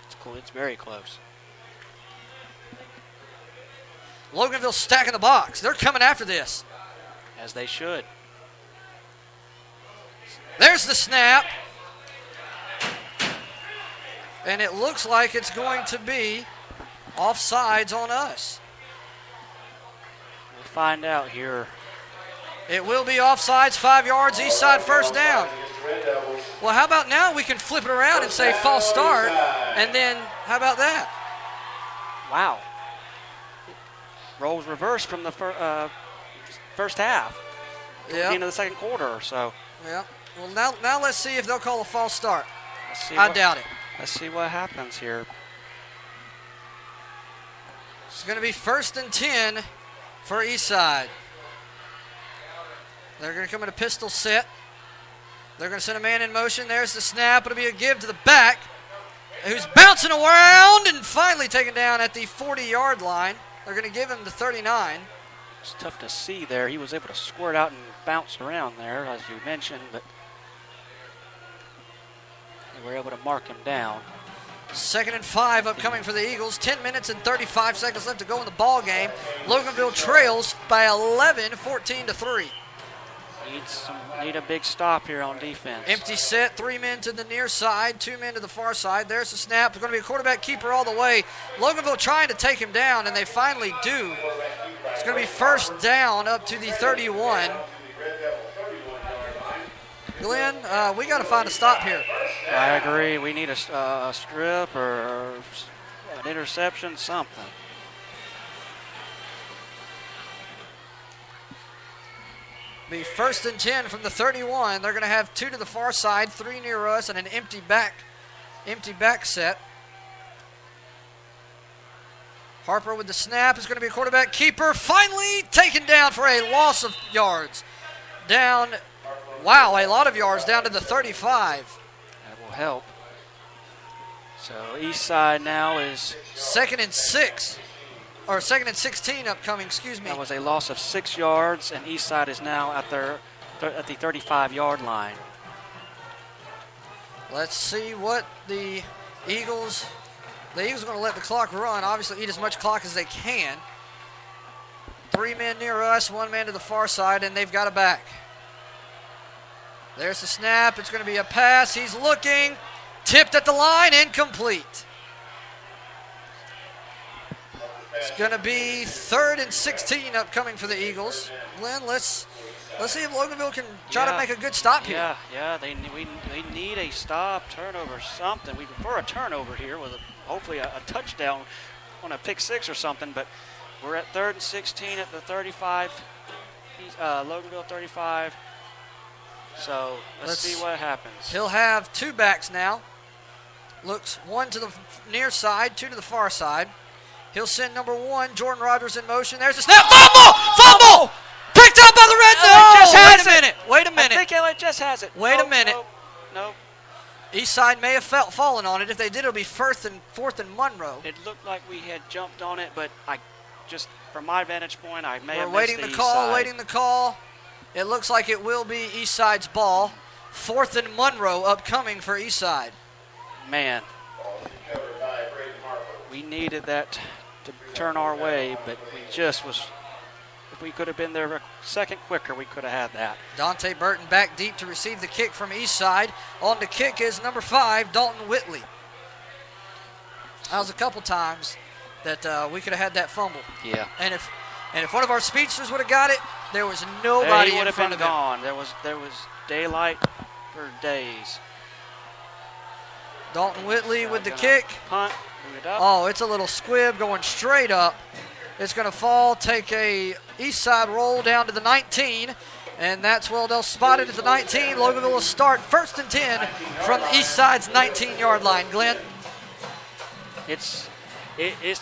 It's cool. It's very close. Loganville stacking the box. They're coming after this. As they should. There's the snap. And it looks like it's going to be offsides on us. We'll find out here. It will be offsides, 5 yards, Eastside first down. Well, how about now we can flip it around and say false start, and then how about that? Wow. Rolls reversed from the first half. Yeah. The end of the second quarter or so. Yeah. Well, now let's see if they'll call a false start. I doubt it. Let's see what happens here. It's going to be 1st and 10 for Eastside. They're going to come in a pistol set. They're going to send a man in motion. There's the snap. It'll be a give to the back, who's bouncing around and finally taken down at the 40-yard line. They're going to give him the 39. It's tough to see there. He was able to squirt out and bounce around there, as you mentioned, but they were able to mark him down. 2nd and 5 upcoming for the Eagles. 10 minutes and 35 seconds left to go in the ball game. Loganville trails by 11, 14-3. Need a big stop here on defense. Empty set, 3 men to the near side, 2 men to the far side. There's the snap. It's going to be a quarterback keeper all the way. Loganville trying to take him down, and they finally do. It's going to be first down up to the 31. Glenn, we got to find a stop here. I agree. We need a strip or an interception, something. Be 1st and 10 from the 31. They're going to have 2 to the far side, 3 near us, and an empty back set. Harper with the snap is going to be a quarterback keeper. Finally taken down for a loss of yards. Down, wow, a lot of yards down to the 35. That will help. So Eastside now is 2nd and 6. Or 2nd and 16 upcoming, excuse me. That was a loss of 6 yards, and Eastside is now at the 35-yard line. Let's see what the Eagles are going to let the clock run. Obviously eat as much clock as they can. 3 men near us, 1 man to the far side, and they've got a back. There's the snap. It's going to be a pass. He's looking. Tipped at the line, incomplete. It's going to be 3rd and 16 upcoming for the Eagles. Glenn, let's see if Loganville can try to make a good stop here. Yeah, we need a stop, turnover, something. We prefer a turnover here with hopefully a touchdown on a pick 6 or something, but We're at 3rd and 16 at the 35, Loganville 35. So let's see what happens. He'll have two backs now. Looks one to the near side, two to the far side. He'll send number 1, Jordan Rogers, in motion. There's a snap. Fumble! Picked up by the Red Devils. Wait a minute. I think LHS has it. Wait a minute. Nope. Eastside may have fallen on it. If they did, it'll be 4th and Monroe. It looked like we had jumped on it, but I just, from my vantage point, I may have missed waiting the call, waiting the call. It looks like it will be Eastside's ball. 4th and Monroe upcoming for Eastside. Man, we needed that to turn our way, but we just was, if we could have been there a second quicker, we could have had that. Dante Burton back deep to receive the kick from Eastside. On the kick is number 5, Dalton Whitley. That was a couple times that we could have had that fumble. Yeah. And if one of our speedsters would have got it, there was nobody in front of him. Gone. There was daylight for days. Dalton Whitley with the kick. Punt. Move it up. Oh, it's a little squib going straight up. It's going to fall, take a east side roll down to the 19, and that's well, they'll spot it at the 19. Loganville will start 1st and 10 from the east side's 19-yard line. Glenn? It's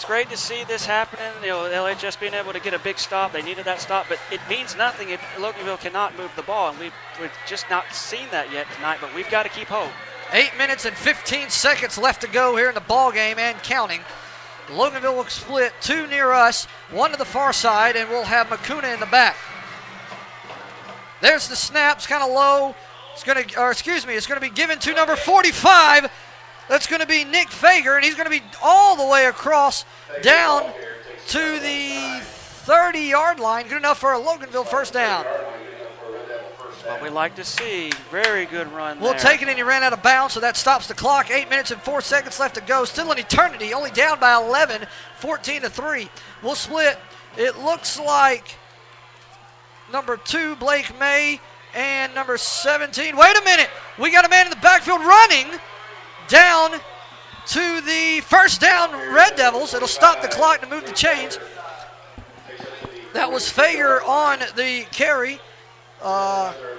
great to see this happening. You know, LHS being able to get a big stop. They needed that stop, but it means nothing if Loganville cannot move the ball, and we've just not seen that yet tonight, but we've got to keep hope. 8 minutes and 15 seconds left to go here in the ball game and counting. Loganville will split 2 near us, 1 to the far side, and we'll have Makuna in the back. There's the snap. It's kind of low. It's going to be given to number 45. That's going to be Nick Fager, and he's going to be all the way across down to the 30-yard line. Good enough for a Loganville first down. What we like to see. Very good run there. We'll take it, and he ran out of bounds, so that stops the clock. 8 minutes and 4 seconds left to go. Still an eternity. Only down by 11, 14-3. We'll split. It looks like number 2, Blake May, and number 17. Wait a minute. We got a man in the backfield running down to the first down Red Devils. It'll stop the clock to move the chains. That was Fager on the carry.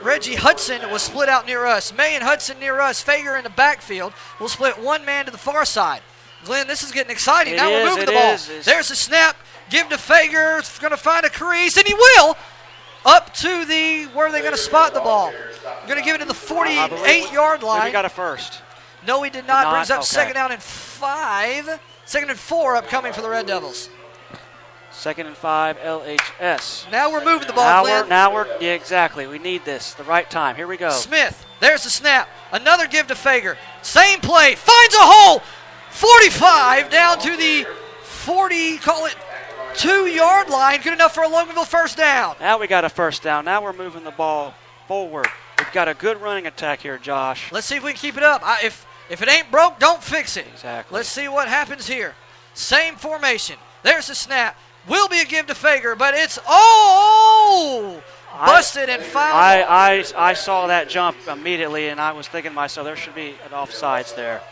Reggie Hudson was split out near us. May and Hudson near us. Fager in the backfield. We'll split one man to the far side. Glenn, this is getting exciting. Now we're moving the ball. There's the snap. Give to Fager. It's going to find a crease, and he will. Up to the, where are they going to spot the ball? Going to give it to the 48-yard line. We got a first. No, he did not. Brings up second down and 5. 2nd and 4 upcoming for the Red Devils. 2nd and 5, LHS. Now we're moving the ball, Glenn. Yeah, exactly. We need this. The right time. Here we go. Smith. There's the snap. Another give to Fager. Same play. Finds a hole. 45 down to the 40, call it 2-yard line. Good enough for a Loganville first down. Now we got a first down. Now we're moving the ball forward. We've got a good running attack here, Josh. Let's see if we can keep it up. If it ain't broke, don't fix it. Exactly. Let's see what happens here. Same formation. There's the snap. Will be a give to Fager, but it's busted and fouled. I saw that jump immediately, and I was thinking to myself, there should be an offsides there.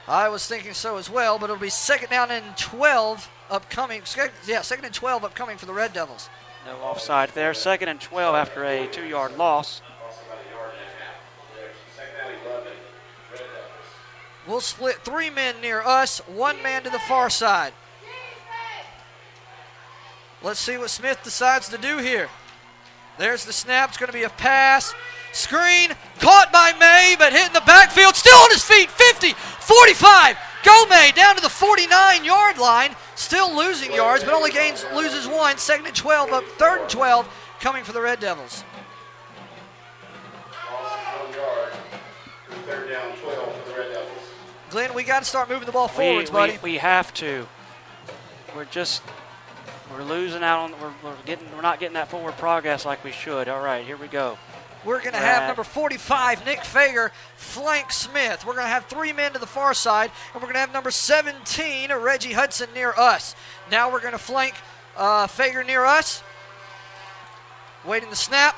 I was thinking so as well, but it'll be 2nd down and 12 upcoming. Yeah, 2nd and 12 upcoming for the Red Devils. No offside there. 2nd and 12 after a 2-yard loss. We'll split 3 men near us, 1 man to the far side. Let's see what Smith decides to do here. There's the snap. It's going to be a pass. Screen. Caught by May, but hitting the backfield. Still on his feet. 50, 45. Go May down to the 49-yard line. Still losing yards, but only loses 1. 2nd and 12 up. 3rd and 12 coming for the Red Devils. Glenn, we got to start moving the ball forwards, buddy. We have to. We're losing out on. We're not getting that forward progress like we should. All right, here we go. We're going to have number 45, Nick Fager, flank Smith. We're going to have 3 men to the far side, and we're going to have number 17, Reggie Hudson, near us. Now we're going to flank Fager near us. Waiting the snap.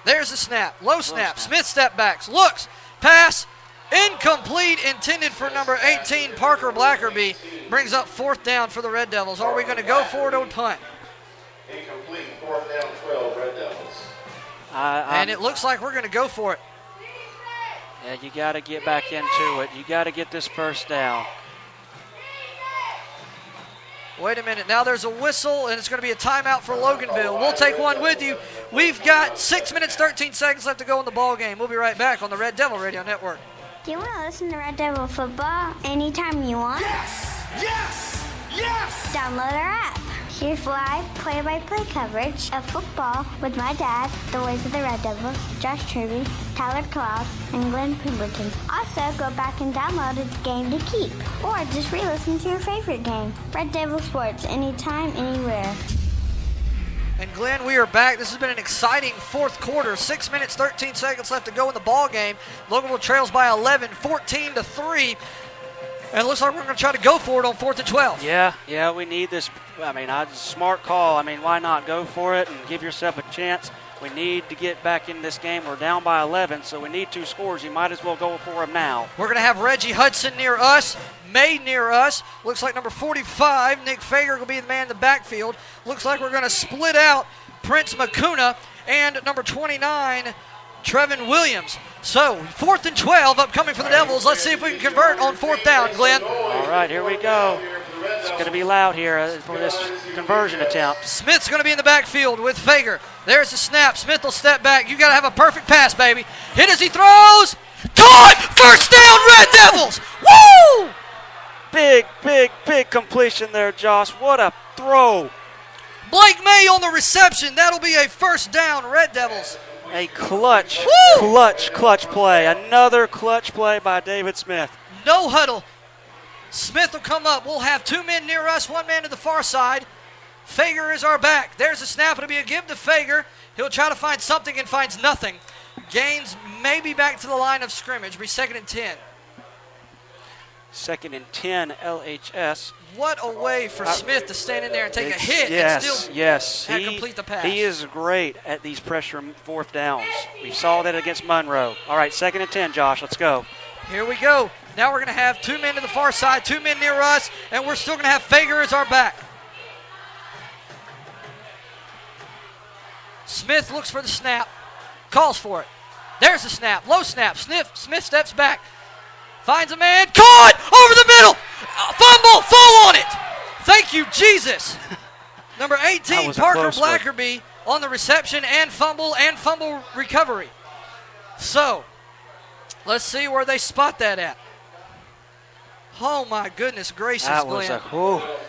There's the snap. Low snap. Smith step backs. Looks. Pass. Incomplete, intended for number 18, Parker Blackerby. Brings up 4th down for the Red Devils. Are we going to go for it or punt? Incomplete, 4th down, 12, Red Devils. And it looks like we're going to go for it. Yeah, you got to get back into it. You got to get this first down. Wait a minute. Now there's a whistle, and it's going to be a timeout for Loganville. We'll take one with you. We've got 6 minutes, 13 seconds left to go in the ball game. We'll be right back on the Red Devil Radio Network. Do you want to listen to Red Devil football anytime you want? Yes! Yes! Yes! Download our app. Here's live play-by-play coverage of football with my dad, the voice of the Red Devils, Josh Truby, Tyler Cloud, and Glenn Pemberton. Also, go back and download a game to keep, or just re-listen to your favorite game. Red Devil Sports, anytime, anywhere. And Glenn, we are back. This has been an exciting 4th quarter. 6 minutes, 13 seconds left to go in the ball game. Loganville trails by 11, 14-3. And it looks like we're going to try to go for it on 4th and 12. Yeah, we need this. I mean, smart call. I mean, why not go for it and give yourself a chance? We need to get back in this game. We're down by 11, so we need 2 scores. You might as well go for them now. We're going to have Reggie Hudson near us, May near us. Looks like number 45, Nick Fager, will be the man in the backfield. Looks like we're going to split out Prince Makuna and number 29, Trevin Williams. So, 4th and 12 upcoming for the Devils. Let's see if we can convert on 4th down, Glenn. All right, here we go. It's going to be loud here for this conversion attempt. Smith's going to be in the backfield with Fager. There's the snap. Smith will step back. You got to have a perfect pass, baby. Hit as he throws. Caught! First down, Red Devils! Woo! Big completion there, Josh. What a throw. Blake May on the reception. That'll be a first down, Red Devils. A clutch play. Another clutch play by David Smith. No huddle. Smith will come up. We'll have 2 men near us, 1 man to the far side. Fager is our back. There's a snap. It'll be a give to Fager. He'll try to find something and finds nothing. Gains maybe back to the line of scrimmage. Be 2nd and 10. 2nd and 10, LHS. What a way for Smith to stand in there and take a hit and still complete the pass. He is great at these pressure 4th downs. We saw that against Monroe. All right, 2nd and 10, Josh. Let's go. Here we go. Now we're going to have 2 men to the far side, 2 men near us, and we're still going to have Fager as our back. Smith looks for the snap, calls for it. There's the snap, low snap. Smith steps back, finds a man, caught over the middle. Fumble, fall on it. Thank you, Jesus. Number 18, Parker Blackerby on the reception and fumble recovery. So, let's see where they spot that at. Oh, my goodness gracious, Glenn.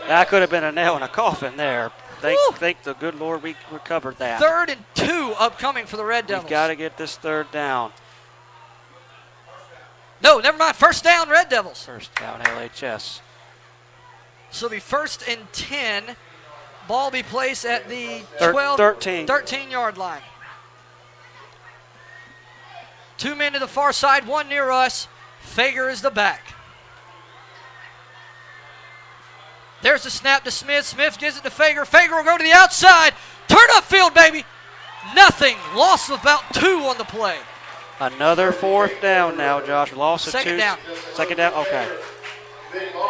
That could have been a nail in a coffin there. Thank the good Lord we recovered that. 3rd and 2 upcoming for the Red Devils. We've got to get this 3rd down. No, never mind. First down, Red Devils. First down, LHS. So the 1st and 10. Ball be placed at the 13-yard line. 2 men to the far side, 1 near us. Fager is the back. There's the snap to Smith. Smith gives it to Fager. Fager will go to the outside. Turn upfield, baby. Nothing. Loss of about 2 on the play. Another 4th down now, Josh. Loss of 2. Second down. Second down? Okay.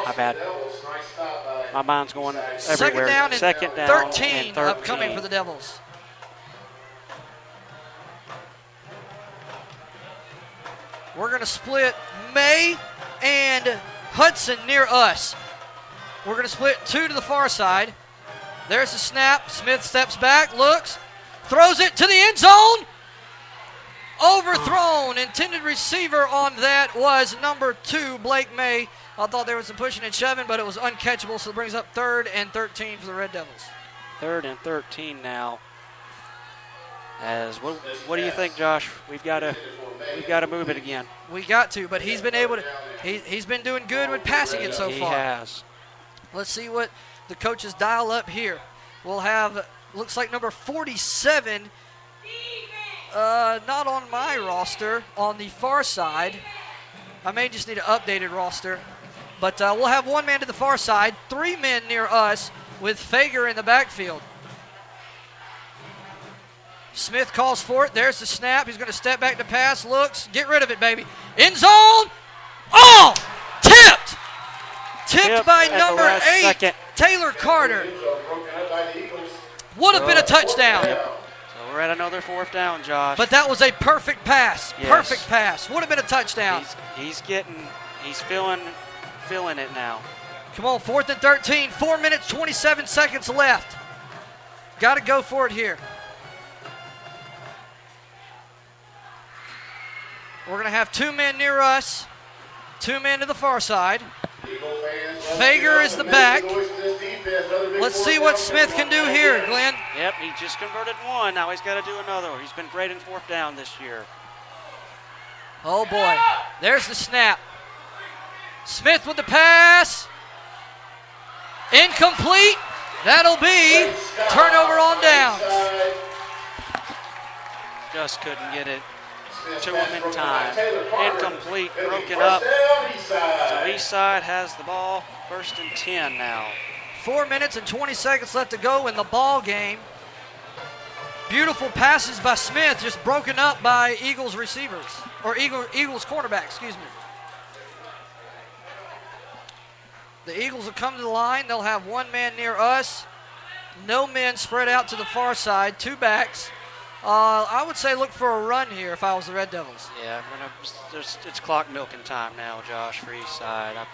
My bad. My mind's going everywhere. Second down and 13 upcoming for the Devils. We're going to split May and Hudson near us. We're going to split 2 to the far side. There's the snap. Smith steps back, looks, throws it to the end zone. Overthrown. Intended receiver on that was number 2, Blake May. I thought there was some pushing and shoving, but it was uncatchable, so it brings up 3rd and 13 for the Red Devils. 3rd and 13 now. What do you think, Josh? We've got to move it again. We got to, but he's been able to. He's been doing good with passing it so far. He has. Let's see what the coaches dial up here. We'll have, looks like number 47, not on my roster, on the far side. I may just need an updated roster. But we'll have 1 man to the far side, 3 men near us with Fager in the backfield. Smith calls for it. There's the snap. He's going to step back to pass, looks, get rid of it, baby. End zone, Oh! Tipped! Tipped by at the number last 8, second. Taylor Carter. Would have been a touchdown. So we're at another 4th down, Josh. But that was a perfect pass. Yes. Perfect pass. Would have been a touchdown. He's feeling it now. Come on, 4th and 13. 4 minutes, 27 seconds left. Got to go for it here. We're going to have 2 men near us, 2 men to the far side. Fager is the back. Let's see what Smith can do here, Glenn. Yep, he just converted one. Now he's got to do another. He's been great in 4th down this year. Oh, boy. There's the snap. Smith with the pass. Incomplete. That'll be turnover on downs. Just couldn't get it to him in time. Incomplete, broken up. So Eastside has the ball, 1st and 10 now. 4 minutes and 20 seconds left to go in the ball game. Beautiful passes by Smith, just broken up by Eagles receivers, or Eagles cornerback, excuse me. The Eagles will come to the line. They'll have 1 man near us. No men spread out to the far side, 2 backs. I would say look for a run here if I was the Red Devils. Yeah, it's clock milking time now, Josh, for Eastside.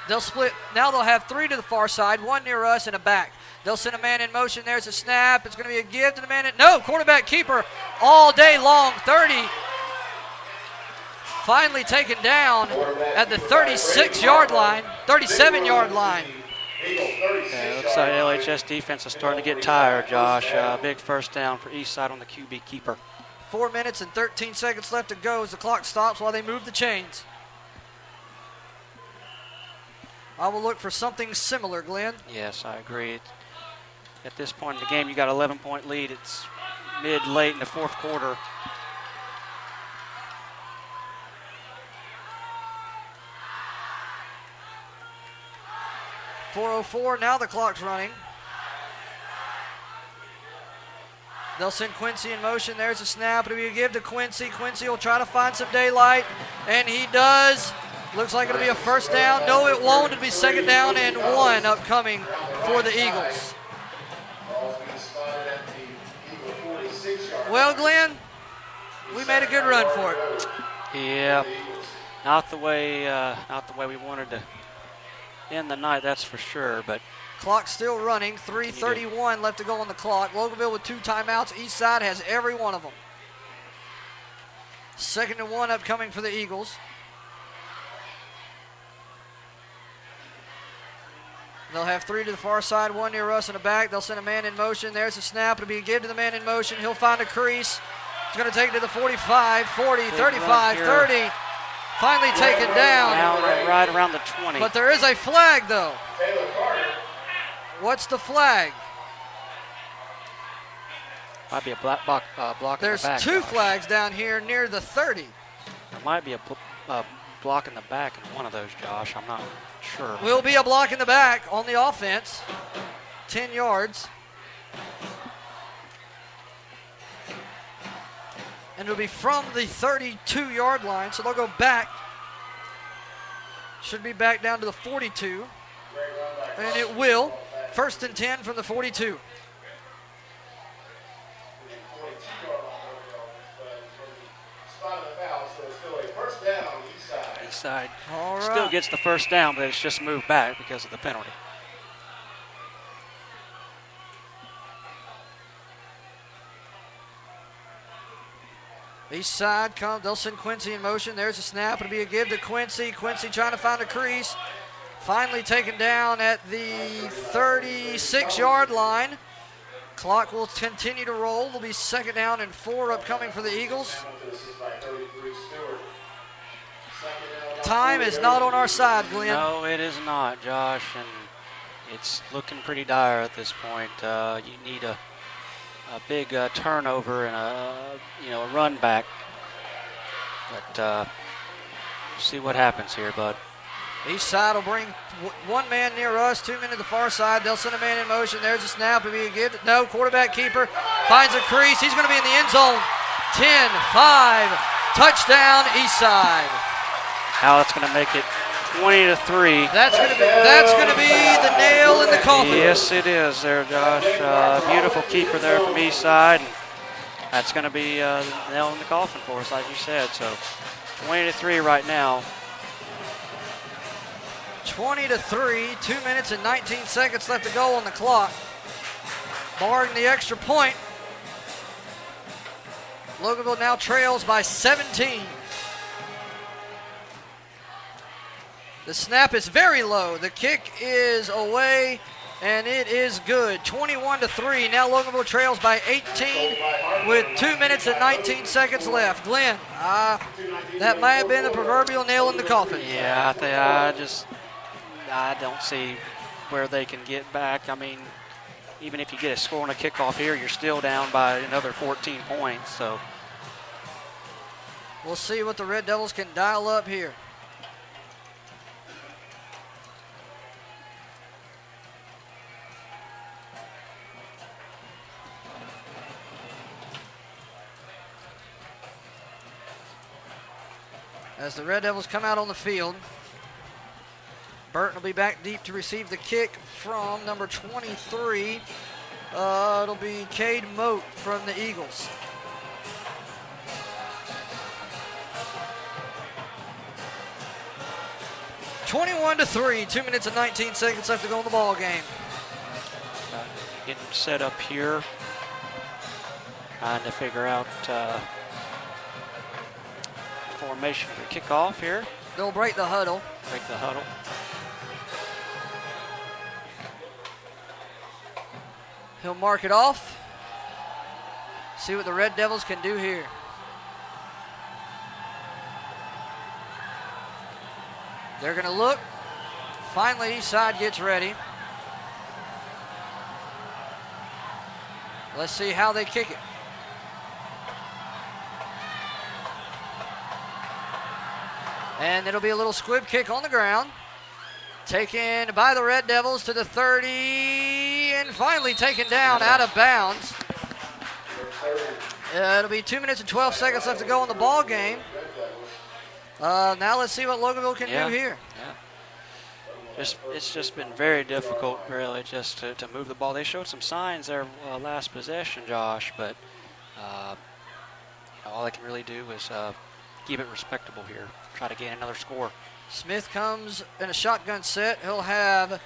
They'll split. Now they'll have 3 to the far side, 1 near us and a back. They'll send a man in motion. There's a snap. It's going to be a give to the man. No, quarterback keeper all day long. 30. Finally taken down at the 36-yard line, 37-yard line. Yeah, looks like LHS defense is starting to get tired, Josh. Big 1st down for Eastside on the QB keeper. 4 minutes and 13 seconds left to go as the clock stops while they move the chains. I will look for something similar, Glenn. Yes, I agree. At this point in the game, you got an 11-point lead. It's mid-late in the 4th quarter. .404, now the clock's running. They'll send Quincy in motion. There's a snap. It'll be a give to Quincy. Quincy will try to find some daylight, and he does. Looks like it'll be a 1st down. No, it won't. It'll be 2nd down and 1 upcoming for the Eagles. Well, Glenn, we made a good run for it. Yeah, not the way we wanted to end the night, that's for sure. But clock's still running. 3:31 left to go on the clock. Loganville with 2 timeouts. Eastside has every one of them. 2nd and 1 upcoming for the Eagles. They'll have 3 to the far side, 1 near us in the back. They'll send a man in motion. There's a snap. It'll be a give to the man in motion. He'll find a crease. He's going to take it to the 45, 40, 35, 30. Finally taken down. Now right around the 20. But there is a flag, though. What's the flag? Might be a block in There's the back. 2 Josh. flags down here near the 30. There might be a block in the back in one of those, Josh. I'm not sure. Will be a block in the back on the offense. 10 yards. And it'll be from the 32-yard line, so they'll go back. Should be back down to the 42. And it will. 1st and 10 from the 42. Eastside All right. still gets the 1st down, but it's just moved back because of the penalty. Eastside comes. They'll send Quincy in motion. There's a snap. It'll be a give to Quincy. Quincy trying to find a crease. Finally taken down at the 36-yard line. Clock will continue to roll. It'll be 2nd down and 4 upcoming for the Eagles. Time is not on our side, Glenn. No, it is not, Josh, and it's looking pretty dire at this point. You need a big turnover and a run back. But see what happens here, bud. Eastside will bring 1 man near us, 2 men to the far side. They'll send a man in motion. There's a snap. It'll be a give. No, quarterback keeper finds a crease. He's going to be in the end zone. 10-5, touchdown Eastside. How it's going to make it 20-3. That's gonna be the nail in the coffin. Yes, it is there, Josh. Beautiful keeper there from Eastside. And that's going to be the nail in the coffin for us, like you said. So 20-3 right now. 20-3, 2 minutes and 19 seconds left to go on the clock. Barring the extra point, Loganville now trails by 17. The snap is very low. The kick is away, and it is good. 21-3. Now Loganville trails by 18 with 2 minutes and 19 seconds left. Glenn, that might have been the proverbial nail in the coffin. Yeah, I don't see where they can get back. I mean, even if you get a score on a kickoff here, you're still down by another 14 points. So we'll see what the Red Devils can dial up here. As the Red Devils come out on the field, Burton will be back deep to receive the kick from number 23. It'll be Cade Moat from the Eagles. (21-3), 2 minutes and 19 seconds left to go in the ball game. Getting set up here, trying to figure out formation for kickoff here. They'll break the huddle. Break the huddle. He'll mark it off. See what the Red Devils can do here. They're going to look. Finally, Eastside gets ready. Let's see how they kick it. And it'll be a little squib kick on the ground. Taken by the Red Devils to the 30, and finally taken down out of bounds. It'll be 2 minutes and 12 seconds left to go in the ball game. Now let's see what Loganville can do here. Yeah. It's just been very difficult, really, just to move the ball. They showed some signs there last possession, Josh, but all they can really do is keep it respectable here. Try to gain another score. Smith comes in a shotgun set. He'll have,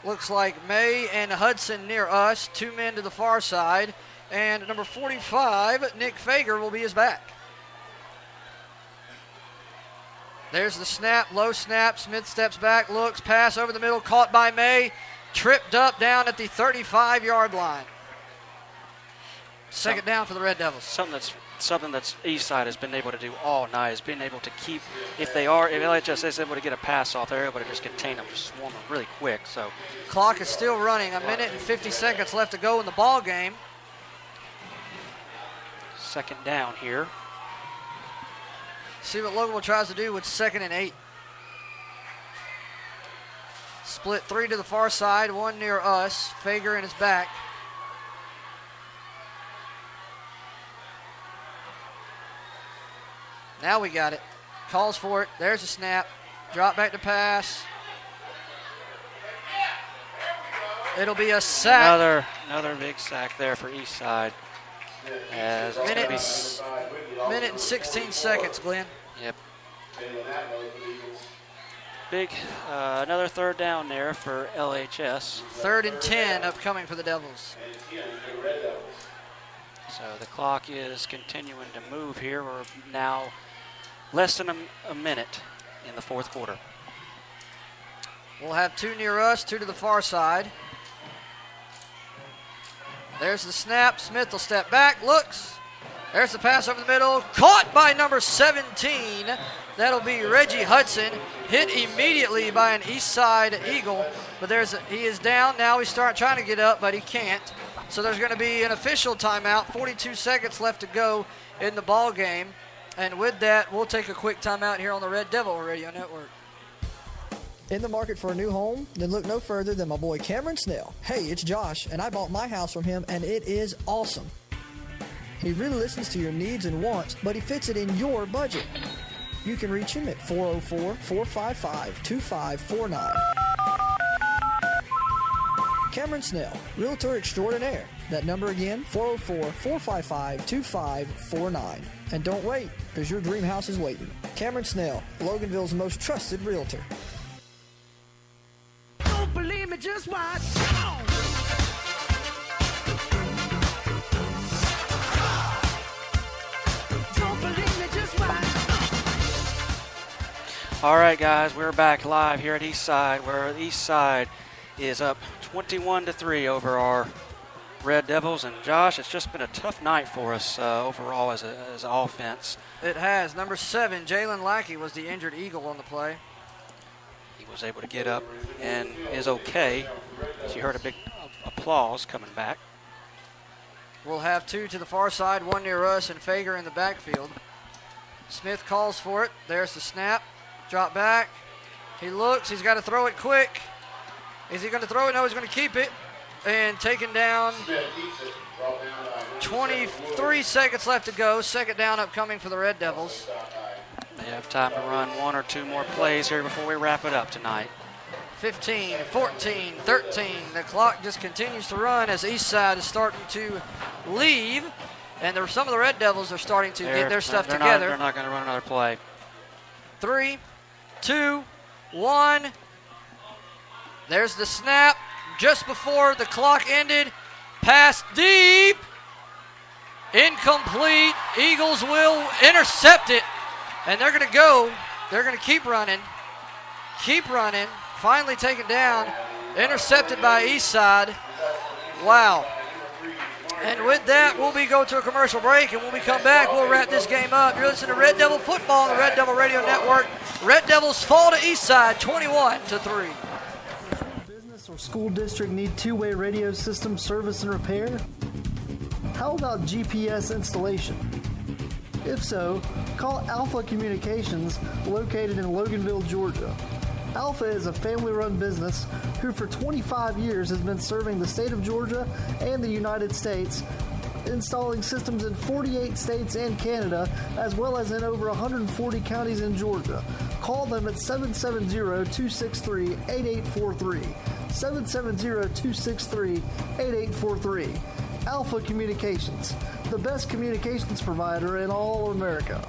looks like, May and Hudson near us, 2 men to the far side. And number 45, Nick Fager, will be his back. There's the snap, low snap. Smith steps back, looks, pass over the middle, caught by May. Tripped up down at the 35-yard line. Second down for the Red Devils. Something that's Eastside has been able to do all night is being able to keep, if LHS is able to get a pass off, they're able to just contain them, just swarm them really quick. So clock is still running. 1 minute and 50 seconds left to go in the ball game. Second down here. See what Loganville tries to do with 2nd and 8. Split 3 to the far side, 1 near us. Fager in his back. Now we got it. Calls for it. There's a snap. Drop back to pass. It'll be a sack. Another big sack there for Eastside. As minute and 16 seconds, Glenn. Yep. Big, another third down there for LHS. 3rd and 10 upcoming for the Devils. So the clock is continuing to move here. We're now less than a minute in the fourth quarter. We'll have 2 near us, 2 to the far side. There's the snap. Smith will step back, looks. There's the pass over the middle. Caught by number 17. That'll be Reggie Hudson. Hit immediately by an Eastside Eagle. But he is down. Now he's trying to get up, but he can't. So there's going to be an official timeout. 42 seconds left to go in the ball game. And with that, we'll take a quick timeout here on the Red Devil Radio Network. In the market for a new home? Then look no further than my boy Cameron Snell. Hey, it's Josh, and I bought my house from him, and it is awesome. He really listens to your needs and wants, but he fits it in your budget. You can reach him at 404-455-2549. Cameron Snell, Realtor Extraordinaire. That number again, 404-455-2549. And don't wait, because your dream house is waiting. Cameron Snell, Loganville's most trusted realtor. Don't believe me, just watch. Don't believe me, just watch. All right, guys, we're back live here at Eastside, where Eastside is up 21-3 over our Red Devils. And Josh, it's just been a tough night for us overall as an offense. It has. Number 7, Jalen Lackey, was the injured Eagle on the play. He was able to get up and is okay. As you heard a big applause coming back. We'll have 2 to the far side, 1 near us, and Fager in the backfield. Smith calls for it. There's the snap. Drop back. He looks. He's got to throw it quick. Is he going to throw it? No, he's going to keep it. And taken down. 23 seconds left to go. Second down upcoming for the Red Devils. They have time to run 1 or 2 more plays here before we wrap it up tonight. 15, 14, 13. The clock just continues to run as Eastside is starting to leave. And some of the Red Devils are starting to get their stuff together. They're not going to run another play. 3, 2, 1. There's the snap just before the clock ended. Pass deep. Incomplete. Eagles will intercept it. And they're going to go. They're going to keep running. Keep running. Finally taken down. Intercepted by Eastside. Wow. And with that, we'll go to a commercial break. And when we come back, we'll wrap this game up. You're listening to Red Devil Football on the Red Devil Radio Network. Red Devils fall to Eastside 21-3. Business or school district need two-way radio system service and repair? How about GPS installation? If so, call Alpha Communications, located in Loganville, Georgia. Alpha is a family-run business who for 25 years has been serving the state of Georgia and the United States, installing systems in 48 states and Canada, as well as in over 140 counties in Georgia. Call them at 770-263-8843. 770-263-8843. Alpha Communications, the best communications provider in all of America.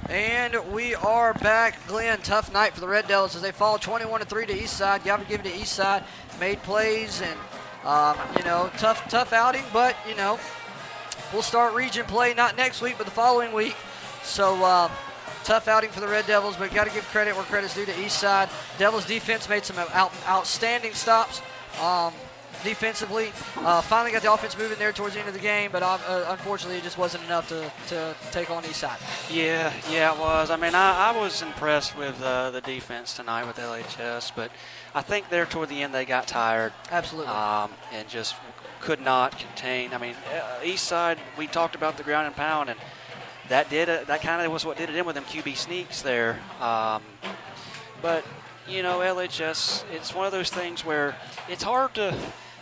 And we are back. Glenn, tough night for the Red Devils as they fall 21-3 to Eastside. Got to give it to Eastside. Made plays and, tough outing. But, we'll start region play not next week, but the following week. So, tough outing for the Red Devils, but got to give credit where credit's due to Eastside. Devils defense made some outstanding stops. Defensively, finally got the offense moving there towards the end of the game, but unfortunately it just wasn't enough to take on Eastside. Yeah, it was. I mean, I was impressed with the defense tonight with LHS, but I think there toward the end they got tired. Absolutely. And just could not contain. I mean, Eastside, we talked about the ground and pound, and that kind of was what did it in with them QB sneaks there. But LHS, it's one of those things where it's hard to.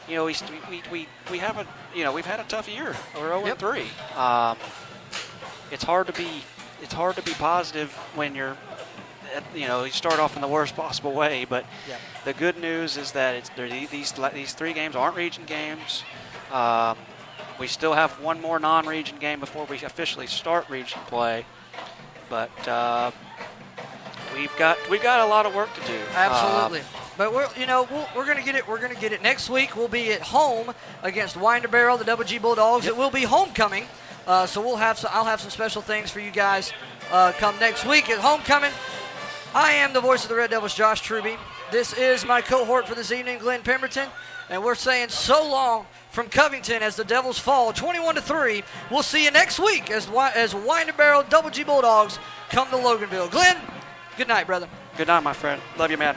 We have we've had a tough year. We're 0-3. It's hard to be positive when you start off in the worst possible way. But the good news is that these 3 games aren't region games. We still have one more non-region game before we officially start region play. But we've got a lot of work to do. Absolutely. But we're going to get it. We're going to get it next week. We'll be at home against Winder Barrel, the Double G Bulldogs. It will be homecoming, so I'll have some special things for you guys come next week at homecoming. I am the voice of the Red Devils, Josh Truby. This is my cohort for this evening, Glenn Pemberton, and we're saying so long from Covington as the Devils fall 21-3. We'll see you next week as Winder Barrel Double G Bulldogs come to Loganville. Glenn, good night, brother. Good night, my friend. Love you, man.